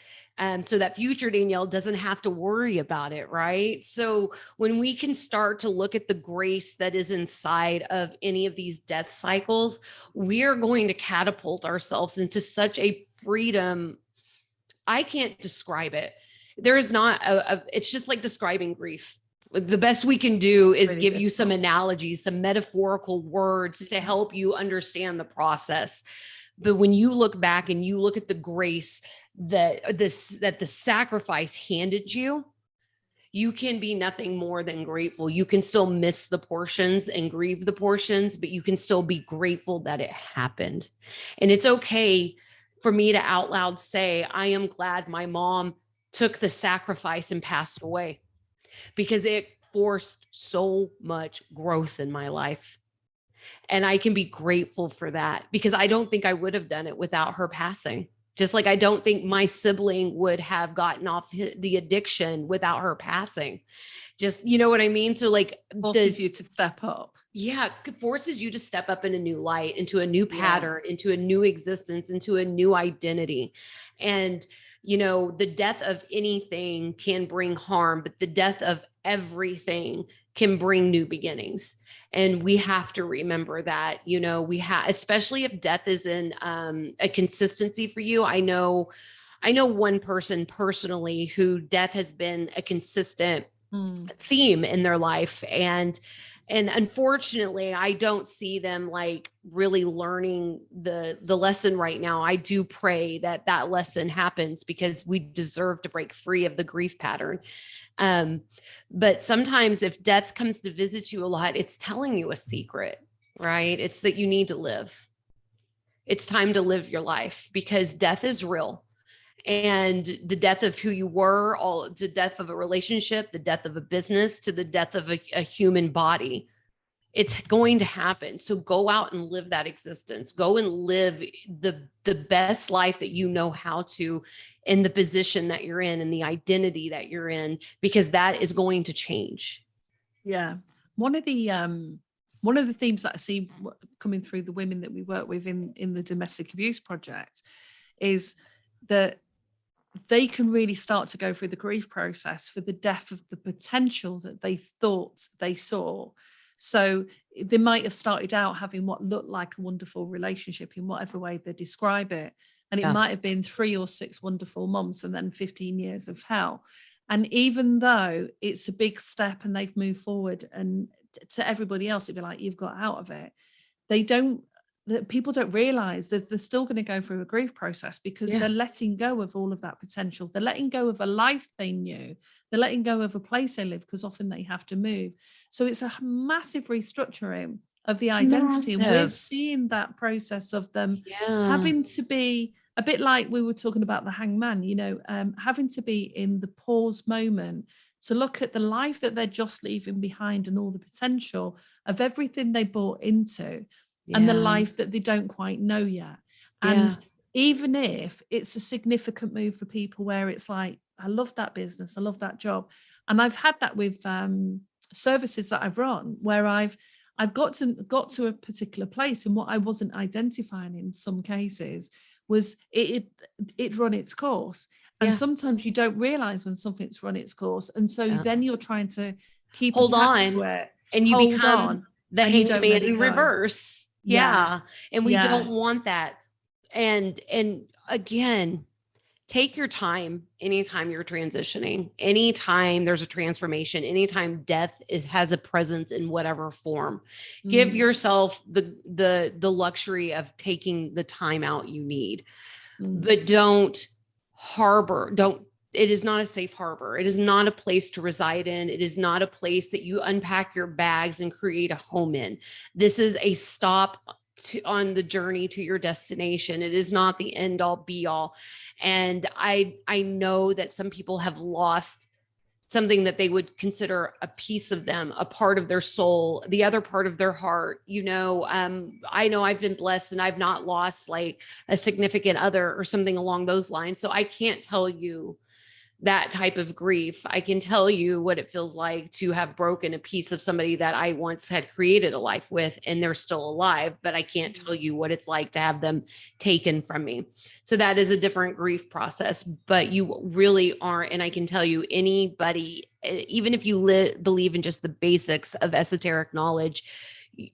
so that future Danielle doesn't have to worry about it. Right. So when we can start to look at the grace that is inside of any of these death cycles, we are going to catapult ourselves into such a freedom. I can't describe it. There is not it's just like describing grief. The best we can do is give you some analogies, some metaphorical words to help you understand the process. But when you look back and you look at the grace that the sacrifice handed you, you can be nothing more than grateful. You can still miss the portions and grieve the portions, but you can still be grateful that it happened. And it's okay for me to out loud say, I am glad my mom took the sacrifice and passed away, because it forced so much growth in my life. And I can be grateful for that, because I don't think I would have done it without her passing. Just like I don't think my sibling would have gotten off the addiction without her passing. Just, you know what I mean? So like forces you to step up. Yeah, it forces you to step up in a new light, into a new pattern, into a new existence, into a new identity. And, the death of anything can bring harm, but the death of everything can bring new beginnings. And we have to remember that, especially if death is in a consistency for you. I know one person personally who death has been a consistent theme in their life. And unfortunately, I don't see them like really learning the lesson right now. I do pray that lesson happens, because we deserve to break free of the grief pattern. But sometimes if death comes to visit you a lot, it's telling you a secret, right? It's that you need to live. It's time to live your life, because death is real. And the death of who you were, the death of a relationship, the death of a business, to the death of a human body, It's going to happen. So go out and live that existence. Go and live the best life that you know how to, in the position that you're in and the identity that you're in, because that is going to change. Yeah. One of the themes that I see coming through the women that we work with in the domestic abuse project is that they can really start to go through the grief process for the death of the potential that they thought they saw. So they might have started out having what looked like a wonderful relationship in whatever way they describe it. And it might have been 3 or 6 wonderful months and then 15 years of hell. And even though it's a big step and they've moved forward, and to everybody else, it'd be like, you've got out of it. People don't realize that they're still going to go through a grief process because they're letting go of all of that potential. They're letting go of a life they knew. They're letting go of a place they live, because often they have to move. So it's a massive restructuring of the identity. And we're seeing that process of them having to be a bit like we were talking about the hangman, having to be in the pause moment to look at the life that they're just leaving behind and all the potential of everything they bought into. And the life that they don't quite know yet. And even if it's a significant move for people where it's like, I love that business, I love that job. And I've had that with services that I've run, where I've got to a particular place, and what I wasn't identifying in some cases was it run its course. And sometimes you don't realize when something's run its course. And so then you're trying to keep hold attached on to it, and you become the hanged man in reverse. And we don't want that. And again, take your time anytime you're transitioning, anytime there's a transformation, anytime death has a presence in whatever form. Give yourself the luxury of taking the time out you need. But don't it is not a safe harbor. It is not a place to reside in. It is not a place that you unpack your bags and create a home in. This is a stop on the journey to your destination. It is not the end all be all. And I know that some people have lost something that they would consider a piece of them, a part of their soul, the other part of their heart. I know I've been blessed and I've not lost like a significant other or something along those lines. So I can't tell you that type of grief. I can tell you what it feels like to have broken a piece of somebody that I once had created a life with, and they're still alive, but I can't tell you what it's like to have them taken from me. So that is a different grief process, but you really aren't. And I can tell you, anybody, even if you believe in just the basics of esoteric knowledge,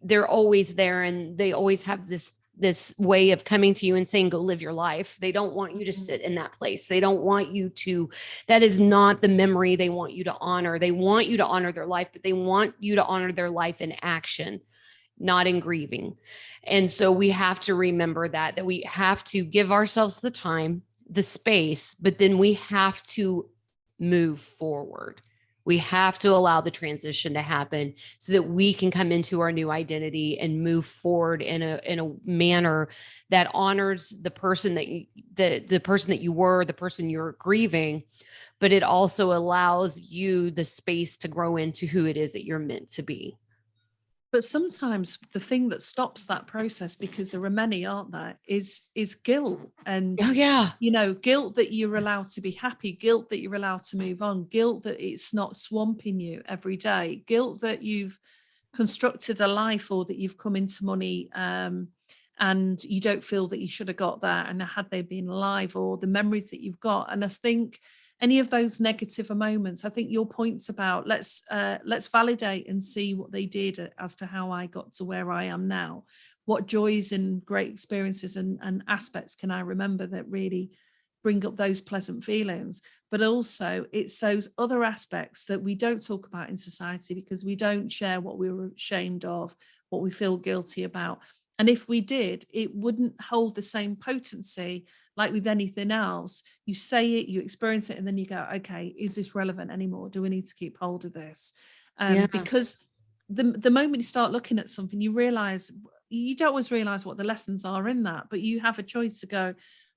they're always there, and they always have this way of coming to you and saying, go live your life. They don't want you to sit in that place. They don't want you to, that is not the memory they want you to honor. They want you to honor their life, but they want you to honor their life in action, not in grieving. And so we have to remember that we have to give ourselves the time, the space, but then we have to move forward. We have to allow the transition to happen so that we can come into our new identity and move forward in a manner that honors the person that the person that you were, the person you're grieving, but it also allows you the space to grow into who it is that you're meant to be. But sometimes the thing that stops that process, because there are many, aren't there, is guilt. And guilt that you're allowed to be happy, guilt that you're allowed to move on, guilt that it's not swamping you every day, guilt that you've constructed a life, or that you've come into money and you don't feel that you should have got that, and had they been alive, or the memories that you've got. And I think any of those negative moments, I think your points about let's validate and see what they did as to how I got to where I am now. What joys and great experiences and aspects can I remember that really bring up those pleasant feelings? But also it's those other aspects that we don't talk about in society, because we don't share what we were ashamed of, what we feel guilty about. And if we did, it wouldn't hold the same potency like with anything else. You say it, you experience it, and then you go, okay, is this relevant anymore? Do we need to keep hold of this? Because the moment you start looking at something, you realize, you don't always realize what the lessons are in that, but you have a choice to go,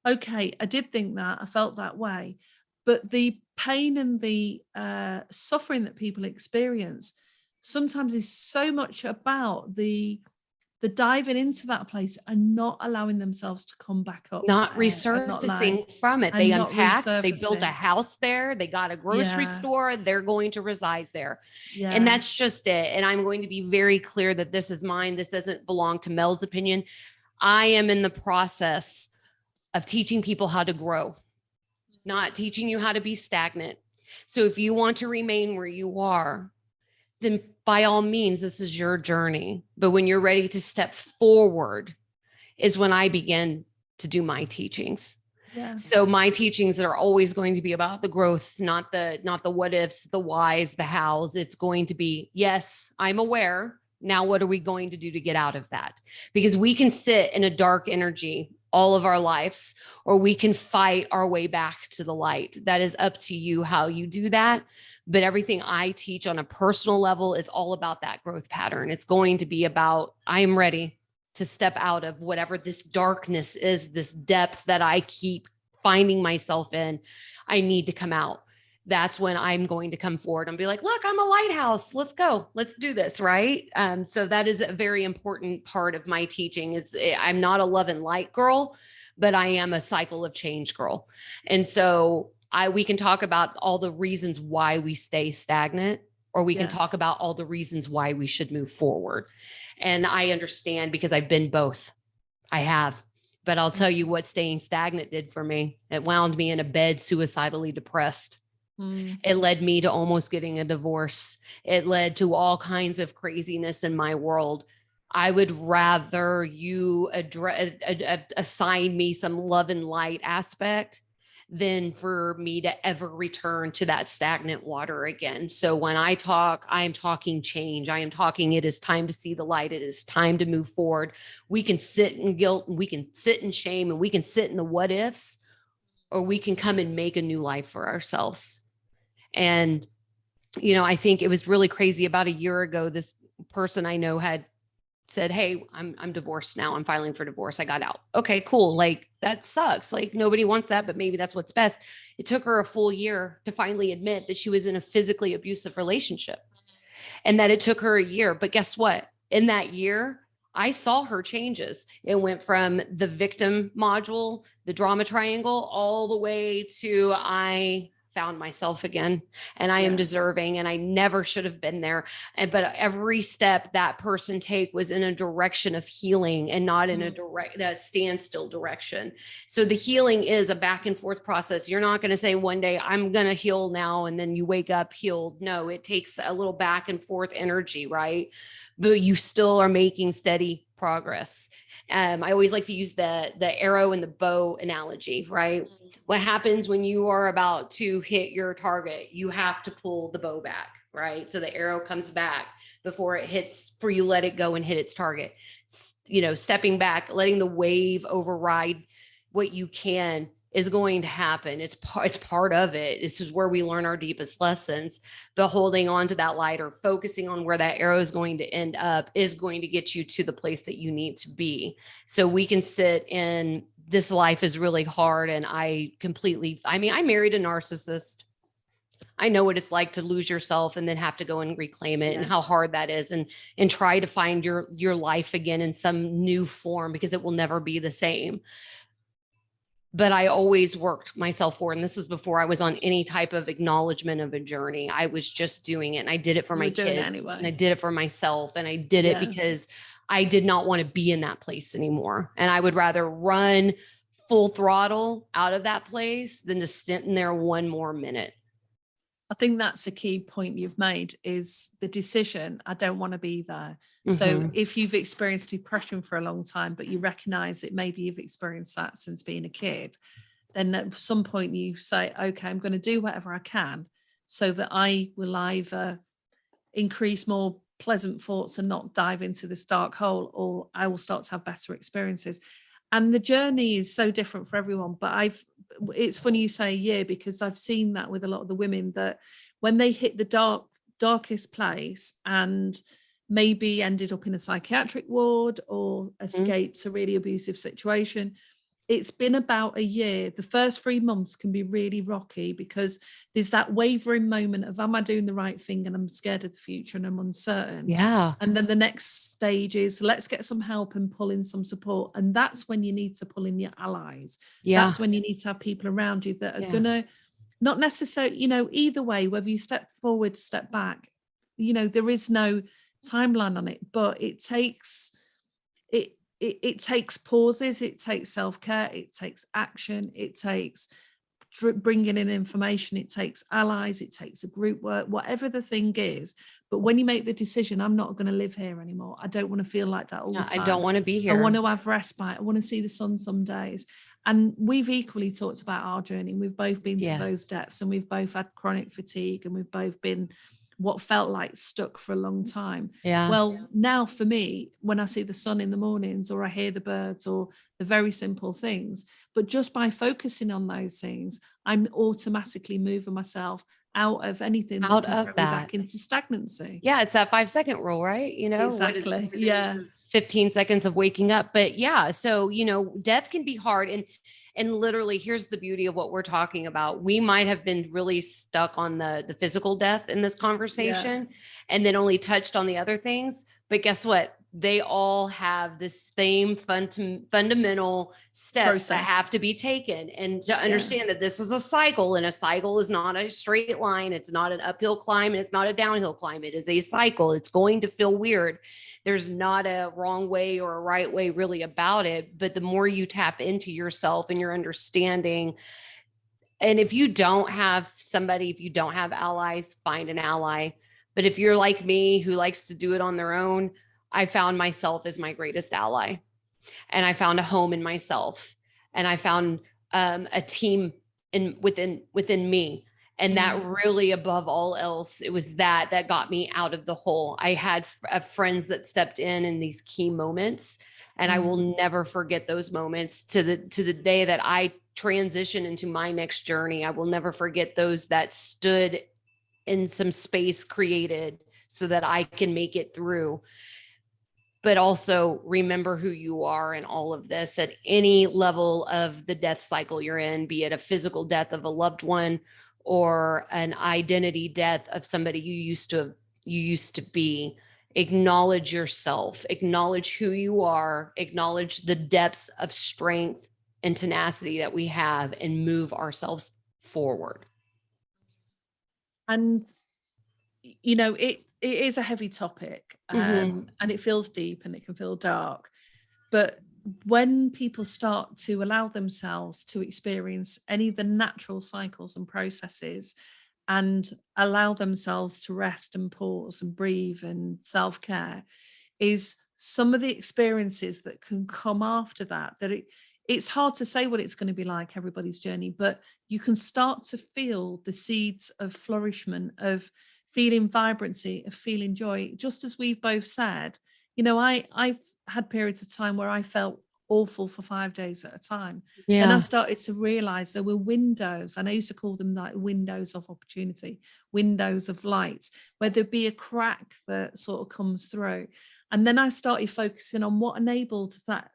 okay, I did think that, I felt that way. But the pain and the suffering that people experience sometimes is so much about the diving into that place and not allowing themselves to come back up Not and not like, resurfacing from it. They and not unpacked, they built a resurfacing. house there, they got a grocery Yeah. store, they're going to reside there. And Yeah. that's just it. And I'm going to be very clear that this is mine. This doesn't belong to Mel's opinion. I am in the process of teaching people how to grow, not teaching you how to be stagnant. So if you want to remain where you are, then by all means, this is your journey. But when you're ready to step forward is when I begin to do my teachings. Yeah. So my teachings are always going to be about the growth, not the what ifs, the whys, the hows. It's going to be, yes, I'm aware. Now, what are we going to do to get out of that? Because we can sit in a dark energy all of our lives, or we can fight our way back to the light. That is up to you how you do that. But everything I teach on a personal level is all about that growth pattern. It's going to be about, I am ready to step out of whatever this darkness is, this depth that I keep finding myself in. I need to come out. That's when I'm going to come forward and be like, look, I'm a lighthouse. Let's go. Let's do this. Right. So that is a very important part of my teaching is I'm not a love and light girl, but I am a cycle of change girl. And so we can talk about all the reasons why we stay stagnant, or we can talk about all the reasons why we should move forward. And I understand because I've been both. I have. But I'll tell you what staying stagnant did for me. It wound me in a bed, suicidally depressed. It led me to almost getting a divorce. It led to all kinds of craziness in my world. I would rather you assign me some love and light aspect than for me to ever return to that stagnant water again. So when I talk, I am talking change. I am talking, it is time to see the light. It is time to move forward. We can sit in guilt, and we can sit in shame, and we can sit in the what ifs, or we can come and make a new life for ourselves. And, I think it was really crazy. About a year ago, this person I know had said, hey, I'm divorced now. I'm filing for divorce. I got out. Okay, cool. Like, that sucks. Like, nobody wants that, but maybe that's what's best. It took her a full year to finally admit that she was in a physically abusive relationship, and that it took her a year. But guess what? In that year, I saw her changes. It went from the victim module, the drama triangle, all the way to I found myself again, and I am deserving, and I never should have been there. But every step that person take was in a direction of healing, and not in a standstill direction. So the healing is a back and forth process. You're not going to say one day I'm going to heal now, and then you wake up healed. No, it takes a little back and forth energy, right? But you still are making steady progress. I always like to use the arrow and the bow analogy, right? What happens when you are about to hit your target? You have to pull the bow back, right? So the arrow comes back before it hits, for you let it go and hit its target. Stepping back, letting the wave override what you can is going to happen. It's part of it. This is where we learn our deepest lessons. But holding on to that light, or focusing on where that arrow is going to end up, is going to get you to the place that you need to be. So we can sit in, this life is really hard. And I married a narcissist. I know what it's like to lose yourself and then have to go and reclaim it, and how hard that is, and try to find your life again in some new form, because it will never be the same. But I always worked myself forward. And this was before I was on any type of acknowledgement of a journey. I was just doing it, and I did it for my kids, anyway. And I did it for myself, and I did it because I did not want to be in that place anymore. And I would rather run full throttle out of that place than to stint in there one more minute. I think that's a key point you've made, is the decision. I don't want to be there. So if you've experienced depression for a long time, but you recognize that maybe you've experienced that since being a kid, then at some point you say, okay, I'm going to do whatever I can so that I will either increase more pleasant thoughts and not dive into this dark hole, or I will start to have better experiences. And the journey is so different for everyone. But it's funny you say a year, because I've seen that with a lot of the women, that when they hit the darkest place and maybe ended up in a psychiatric ward or escaped a really abusive situation, it's been about a year. The first 3 months can be really rocky because there's that wavering moment of, am I doing the right thing? And I'm scared of the future and I'm uncertain. Yeah. And then the next stage is, let's get some help and pull in some support. And that's when you need to pull in your allies. Yeah. That's when you need to have people around you that are Yeah. going to, not necessarily, you know, either way, whether you step forward, step back, you know, there is no timeline on it, but it takes pauses, it takes self-care, it takes action, it takes bringing in information, it takes allies, it takes a group work, whatever the thing is. But when you make the decision, I'm not going to live here anymore, I don't want to feel like that all the time, I don't want to be here, I want to have respite, I want to see the sun some days. And we've equally talked about our journey. We've both been to those depths, and we've both had chronic fatigue, and we've both been what felt like stuck for a long time. Well, now for me, when I see the sun in the mornings, or I hear the birds, or the very simple things, but just by focusing on those things, I'm automatically moving myself out of anything out that can of throw me that back into stagnancy. Yeah, it's that 5-second rule, right? You know, Exactly. Yeah. 15 seconds of waking up. But yeah, so, you know, death can be hard. And literally, here's the beauty of what we're talking about. We might have been really stuck on the physical death in this conversation, and then only touched on the other things. But guess what? They all have the same fundamental steps that have to be taken. And to understand that this is a cycle, and a cycle is not a straight line. It's not an uphill climb, and it's not a downhill climb. It is a cycle. It's going to feel weird. There's not a wrong way or a right way really about it. But the more you tap into yourself and your understanding, and if you don't have somebody, if you don't have allies, find an ally. But if you're like me, who likes to do it on their own, I found myself as my greatest ally, and I found a home in myself, and I found a team within me. And that really, above all else, it was that got me out of the hole. I had friends that stepped in these key moments, and I will never forget those moments to the day that I transition into my next journey. I will never forget those that stood in some space created so that I can make it through. But also remember who you are in all of this at any level of the death cycle you're in, be it a physical death of a loved one or an identity death of somebody you used to be. Acknowledge yourself, acknowledge who you are, acknowledge the depths of strength and tenacity that we have, and move ourselves forward. And, you know, it is a heavy topic, and it feels deep and it can feel dark. But when people start to allow themselves to experience any of the natural cycles and processes, and allow themselves to rest and pause and breathe and self-care, is some of the experiences that can come after that, it's hard to say what it's going to be like, everybody's journey, but you can start to feel the seeds of flourishment, of feeling vibrancy, of feeling joy. Just as we've both said, you know, I've had periods of time where I felt awful for 5 days at a time. Then I started to realize there were windows, and I used to call them like windows of opportunity, windows of light, where there'd be a crack that sort of comes through. And then I started focusing on what enabled that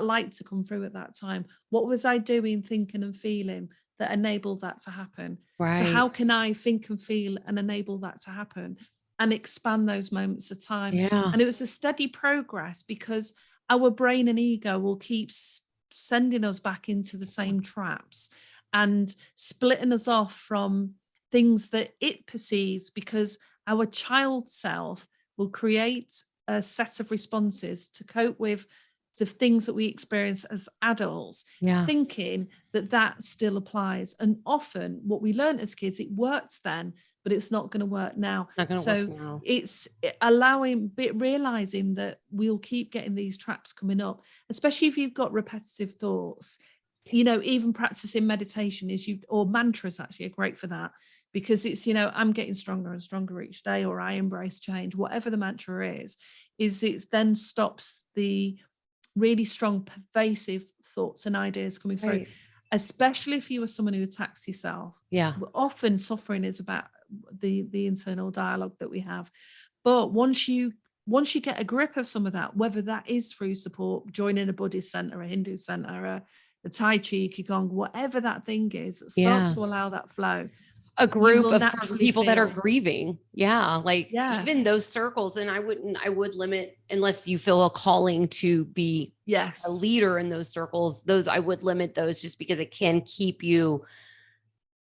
light to come through at that time. What was I doing, thinking and feeling that enabled that to happen? So how can I think and feel and enable that to happen, and expand those moments of time? And it was a steady progress, because our brain and ego will keep sending us back into the same traps and splitting us off from things that it perceives, because our child self will create a set of responses to cope with the things that we experience as adults, thinking that still applies. And often what we learned as kids, it worked then, but it's not going to work now. It's realizing that we'll keep getting these traps coming up, especially if you've got repetitive thoughts. You know, even practicing meditation or mantras actually are great for that, because it's, you know, I'm getting stronger and stronger each day, or I embrace change, whatever the mantra is it then stops the really strong, pervasive thoughts and ideas coming through, especially if you are someone who attacks yourself. Often suffering is about the internal dialogue that we have. But once you get a grip of some of that, whether that is through support, joining a Buddhist center, a Hindu center, the Tai Chi, Qigong, whatever that thing is, start Yeah. to allow that flow. A You group will of naturally people that are feel, grieving. Yeah. Like yeah, even those circles. And I would limit, unless you feel a calling to be a yes, leader in those circles, those I would limit those, just because it can keep you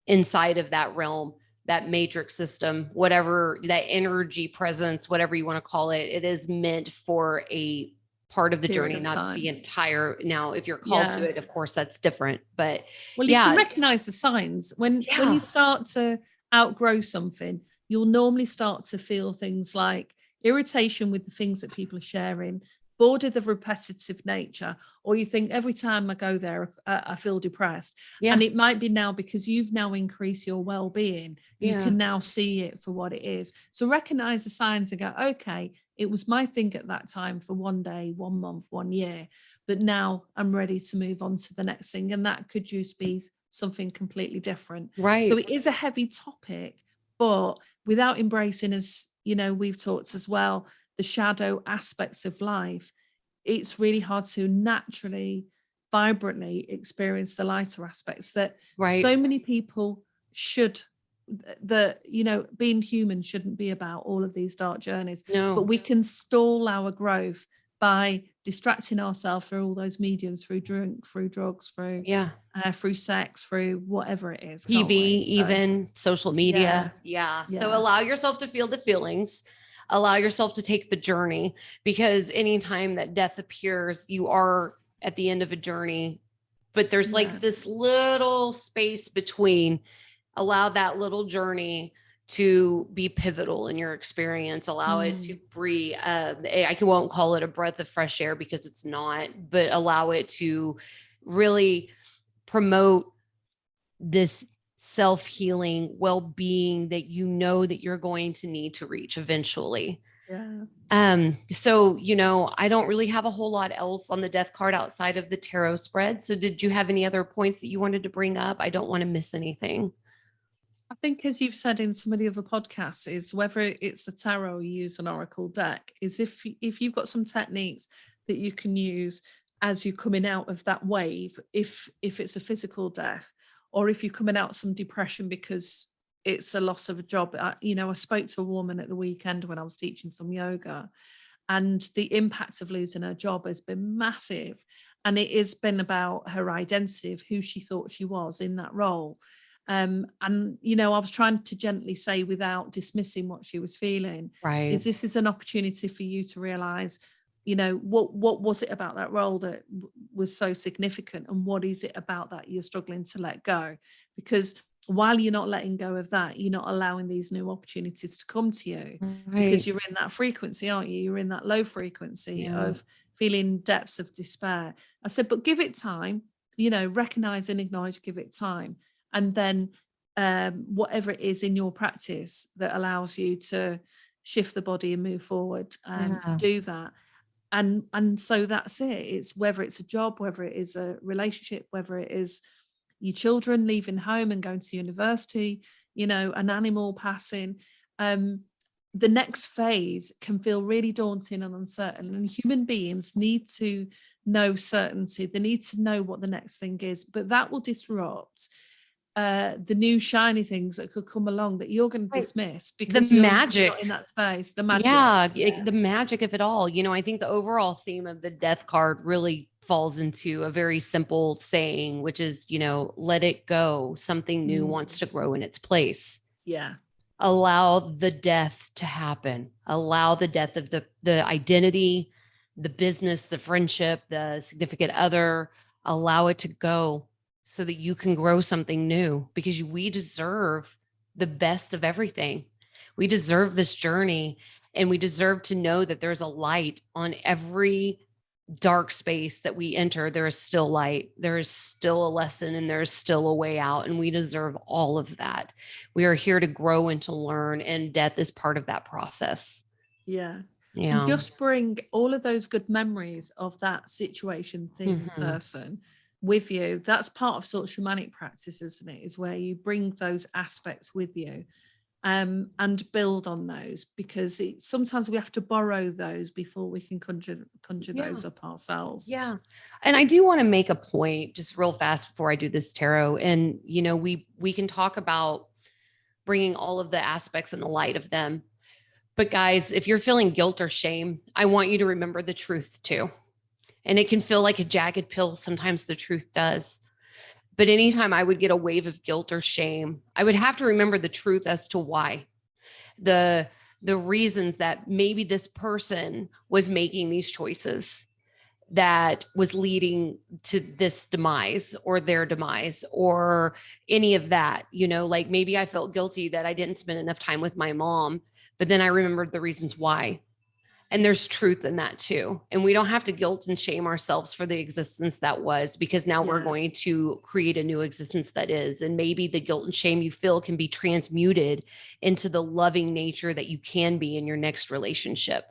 inside of that realm, that matrix system, whatever that energy presence, whatever you want to call it. It is meant for a part of the period journey, of not the time. entire. Now, if you're called to Yeah. it, of course, that's different. But Well, you can yeah, recognize the signs when yeah, you start to outgrow something. You'll normally start to feel things like irritation with the things that people are sharing, bored of the repetitive nature, or you think every time I go there, I feel depressed. yeah, And it might be now because you've now increased your well-being. You yeah, can now see it for what it is. So recognize the signs and go, okay, it was my thing at that time for one day, 1 month, 1 year, but now I'm ready to move on to the next thing. And that could just be something completely different. So right. it is a heavy topic, but without embracing, as you know, we've talked as well, the shadow aspects of life, it's really hard to naturally, vibrantly experience the lighter aspects that Right. so many people should, that being human shouldn't be about all of these dark journeys, but No. we can stall our growth by distracting ourselves through all those mediums, through drink, through drugs, Yeah. through sex, through whatever it is, can't TV, we? So even social yeah, media. Yeah. So yeah, allow yourself to feel the feelings, allow yourself to take the journey, because anytime that death appears, you are at the end of a journey, but there's yeah, like this little space between. Allow that little journey to be pivotal in your experience. Allow it to mm, breathe. Won't call it a breath of fresh air, because it's not, but allow it to really promote this self-healing well-being that you know that you're going to need to reach eventually. yeah. So I don't really have a whole lot else on the death card outside of the tarot spread. So did you have any other points that you wanted to bring up? I don't want to miss anything. I think, as you've said in some of the other podcasts, is whether it's the tarot or you use an oracle deck, is if you've got some techniques that you can use as you're coming out of that wave, if it's a physical death, or if you're coming out some depression because it's a loss of a job. I spoke to a woman at the weekend when I was teaching some yoga, and the impact of losing her job has been massive. And it has been about her identity of who she thought she was in that role. And I was trying to gently say, without dismissing what she was feeling, Right. is this is an opportunity for you to realize, what was it about that role that was so significant, and what is it about that you're struggling to let go? Because while you're not letting go of that, you're not allowing these new opportunities to come to you, because Right. you're in that frequency, aren't you? You're in that low frequency Yeah. of feeling depths of despair. I said, but give it time, recognize and acknowledge, give it time. And then whatever it is in your practice that allows you to shift the body and move forward, Yeah. do that. And so that's it. It's whether it's a job, whether it is a relationship, whether it is your children leaving home and going to university, an animal passing. um the next phase can feel really daunting and uncertain, and human beings need to know certainty. They need to know what the next thing is, but that will disrupt the new shiny things that could come along that you're going to Right. dismiss The because you're not in magic. that space. The magic. Yeah, Yeah. the magic of it all. I think the overall theme of the death card really falls into a very simple saying, which is, let it go. Something new wants Mm. to grow in its place. Yeah. Allow the death to happen. Allow the death of the identity, the business, the friendship, the significant other. Allow it to go so that you can grow something new, because we deserve the best of everything. We deserve this journey, and we deserve to know that there's a light on every dark space that we enter. There is still light, there is still a lesson, and there's still a way out, and we deserve all of that. We are here to grow and to learn, and death is part of that process. Yeah. And Yeah. just bring all of those good memories of that situation, thing, Mhm. person with you. That's part of sort of shamanic practice, isn't it? Is where you bring those aspects with you. and build on those, because sometimes we have to borrow those before we can conjure Yeah. those up ourselves. Yeah. And I do want to make a point just real fast before I do this tarot. And, you know, we can talk about bringing all of the aspects in the light of them. But guys, if you're feeling guilt or shame, I want you to remember the truth too. And it can feel like a jagged pill. Sometimes the truth does. But anytime I would get a wave of guilt or shame, I would have to remember the truth as to why. The reasons that maybe this person was making these choices that was leading to this demise or their demise or any of that, you know, like maybe I felt guilty that I didn't spend enough time with my mom, but then I remembered the reasons why. And there's truth in that too. And we don't have to guilt and shame ourselves for the existence that was, because now we're going to create a new existence that is. And maybe the guilt and shame you feel can be transmuted into the loving nature that you can be in your next relationship.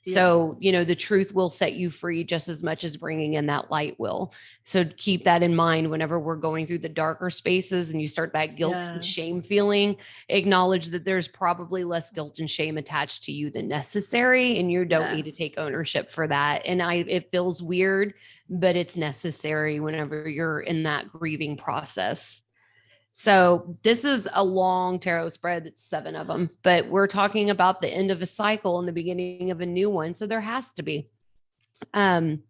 So, you know, the truth will set you free just as much as bringing in that light will. So keep that in mind whenever we're going through the darker spaces and you start that guilt and shame feeling. Acknowledge that there's probably less guilt and shame attached to you than necessary, and you don't need to take ownership for that. And it feels weird, but it's necessary whenever you're in that grieving process. So this is a long tarot spread. It's 7 of them, but we're talking about the end of a cycle and the beginning of a new one. So there has to be. So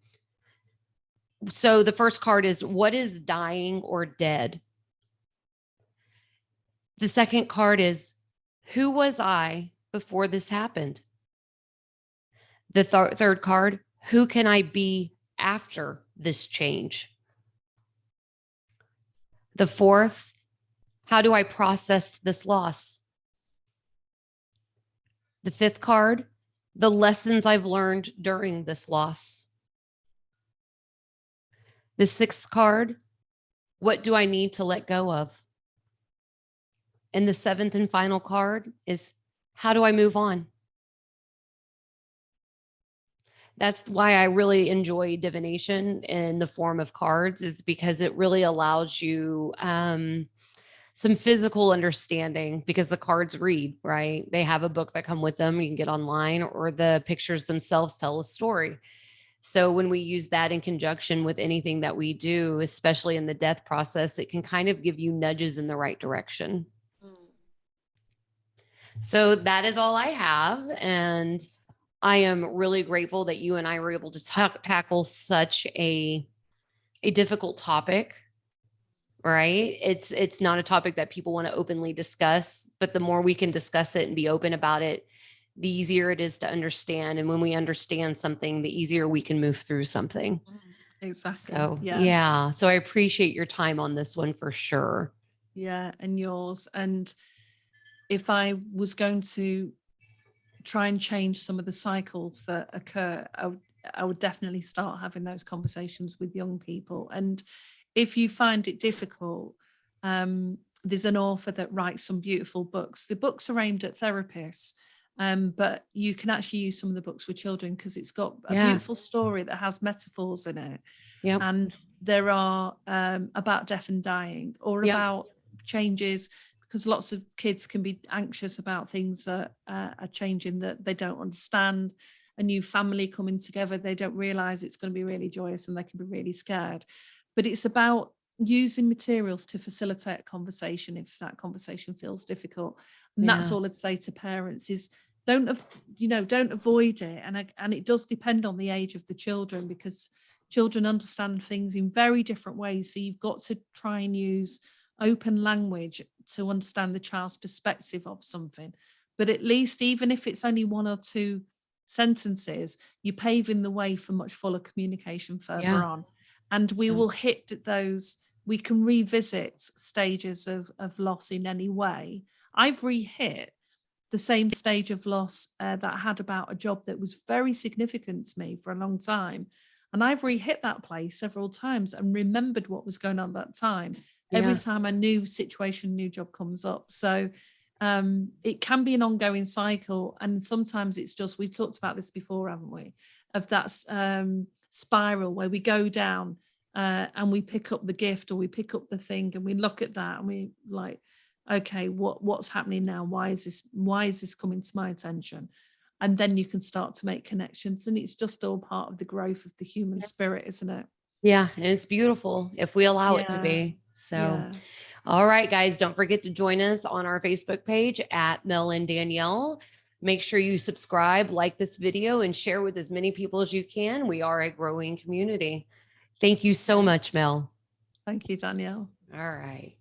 the first card is, what is dying or dead? The second card is, who was I before this happened? The third card, who can I be after this change? The fourth, how do I process this loss? The fifth card, the lessons I've learned during this loss. The sixth card, what do I need to let go of? And the seventh and final card is, how do I move on? That's why I really enjoy divination in the form of cards, is because it really allows you some physical understanding, because the cards read, right? They have a book that come with them. You can get online, or the pictures themselves tell a story. So when we use that in conjunction with anything that we do, especially in the death process, it can kind of give you nudges in the right direction. So that is all I have. And I am really grateful that you and I were able to tackle such a difficult topic, right? It's not a topic that people want to openly discuss, but the more we can discuss it and be open about it, the easier it is to understand. And when we understand something, the easier we can move through something. Exactly. So, yeah. So I appreciate your time on this one for sure. Yeah. And yours. And if I was going to try and change some of the cycles that occur, I would definitely start having those conversations with young people. And if you find it difficult, there's an author that writes some beautiful books. The books are aimed at therapists, but you can actually use some of the books with children, because it's got a beautiful story that has metaphors in it. And there are about death and dying, or about changes, because lots of kids can be anxious about things that are changing, that they don't understand. A new family coming together, they don't realize it's going to be really joyous, and they can be really scared. But it's about using materials to facilitate a conversation if that conversation feels difficult. And that's all I'd say to parents is, don't avoid it. And it does depend on the age of the children, because children understand things in very different ways. So you've got to try and use open language to understand the child's perspective of something. But at least, even if it's only 1 or 2 sentences, you're paving the way for much fuller communication further on. And we will hit those, we can revisit stages of loss in any way. I've re-hit the same stage of loss that I had about a job that was very significant to me for a long time. And I've re-hit that place several times and remembered what was going on at that time. Every time a new situation, new job comes up. So it can be an ongoing cycle. And sometimes it's just, we've talked about this before, haven't we? Of that spiral where we go down and we pick up the gift, or we pick up the thing, and we look at that and we like, okay, what's happening now? Why is this coming to my attention? And then you can start to make connections. And it's just all part of the growth of the human spirit, isn't it? Yeah. And it's beautiful if we allow it to Yeah. be. So, Yeah. all right, guys, don't forget to join us on our Facebook page at Mel and Danielle. Make sure you subscribe, like this video, and share with as many people as you can. We are a growing community. Thank you so much, Mel. Thank you, Danielle. All right.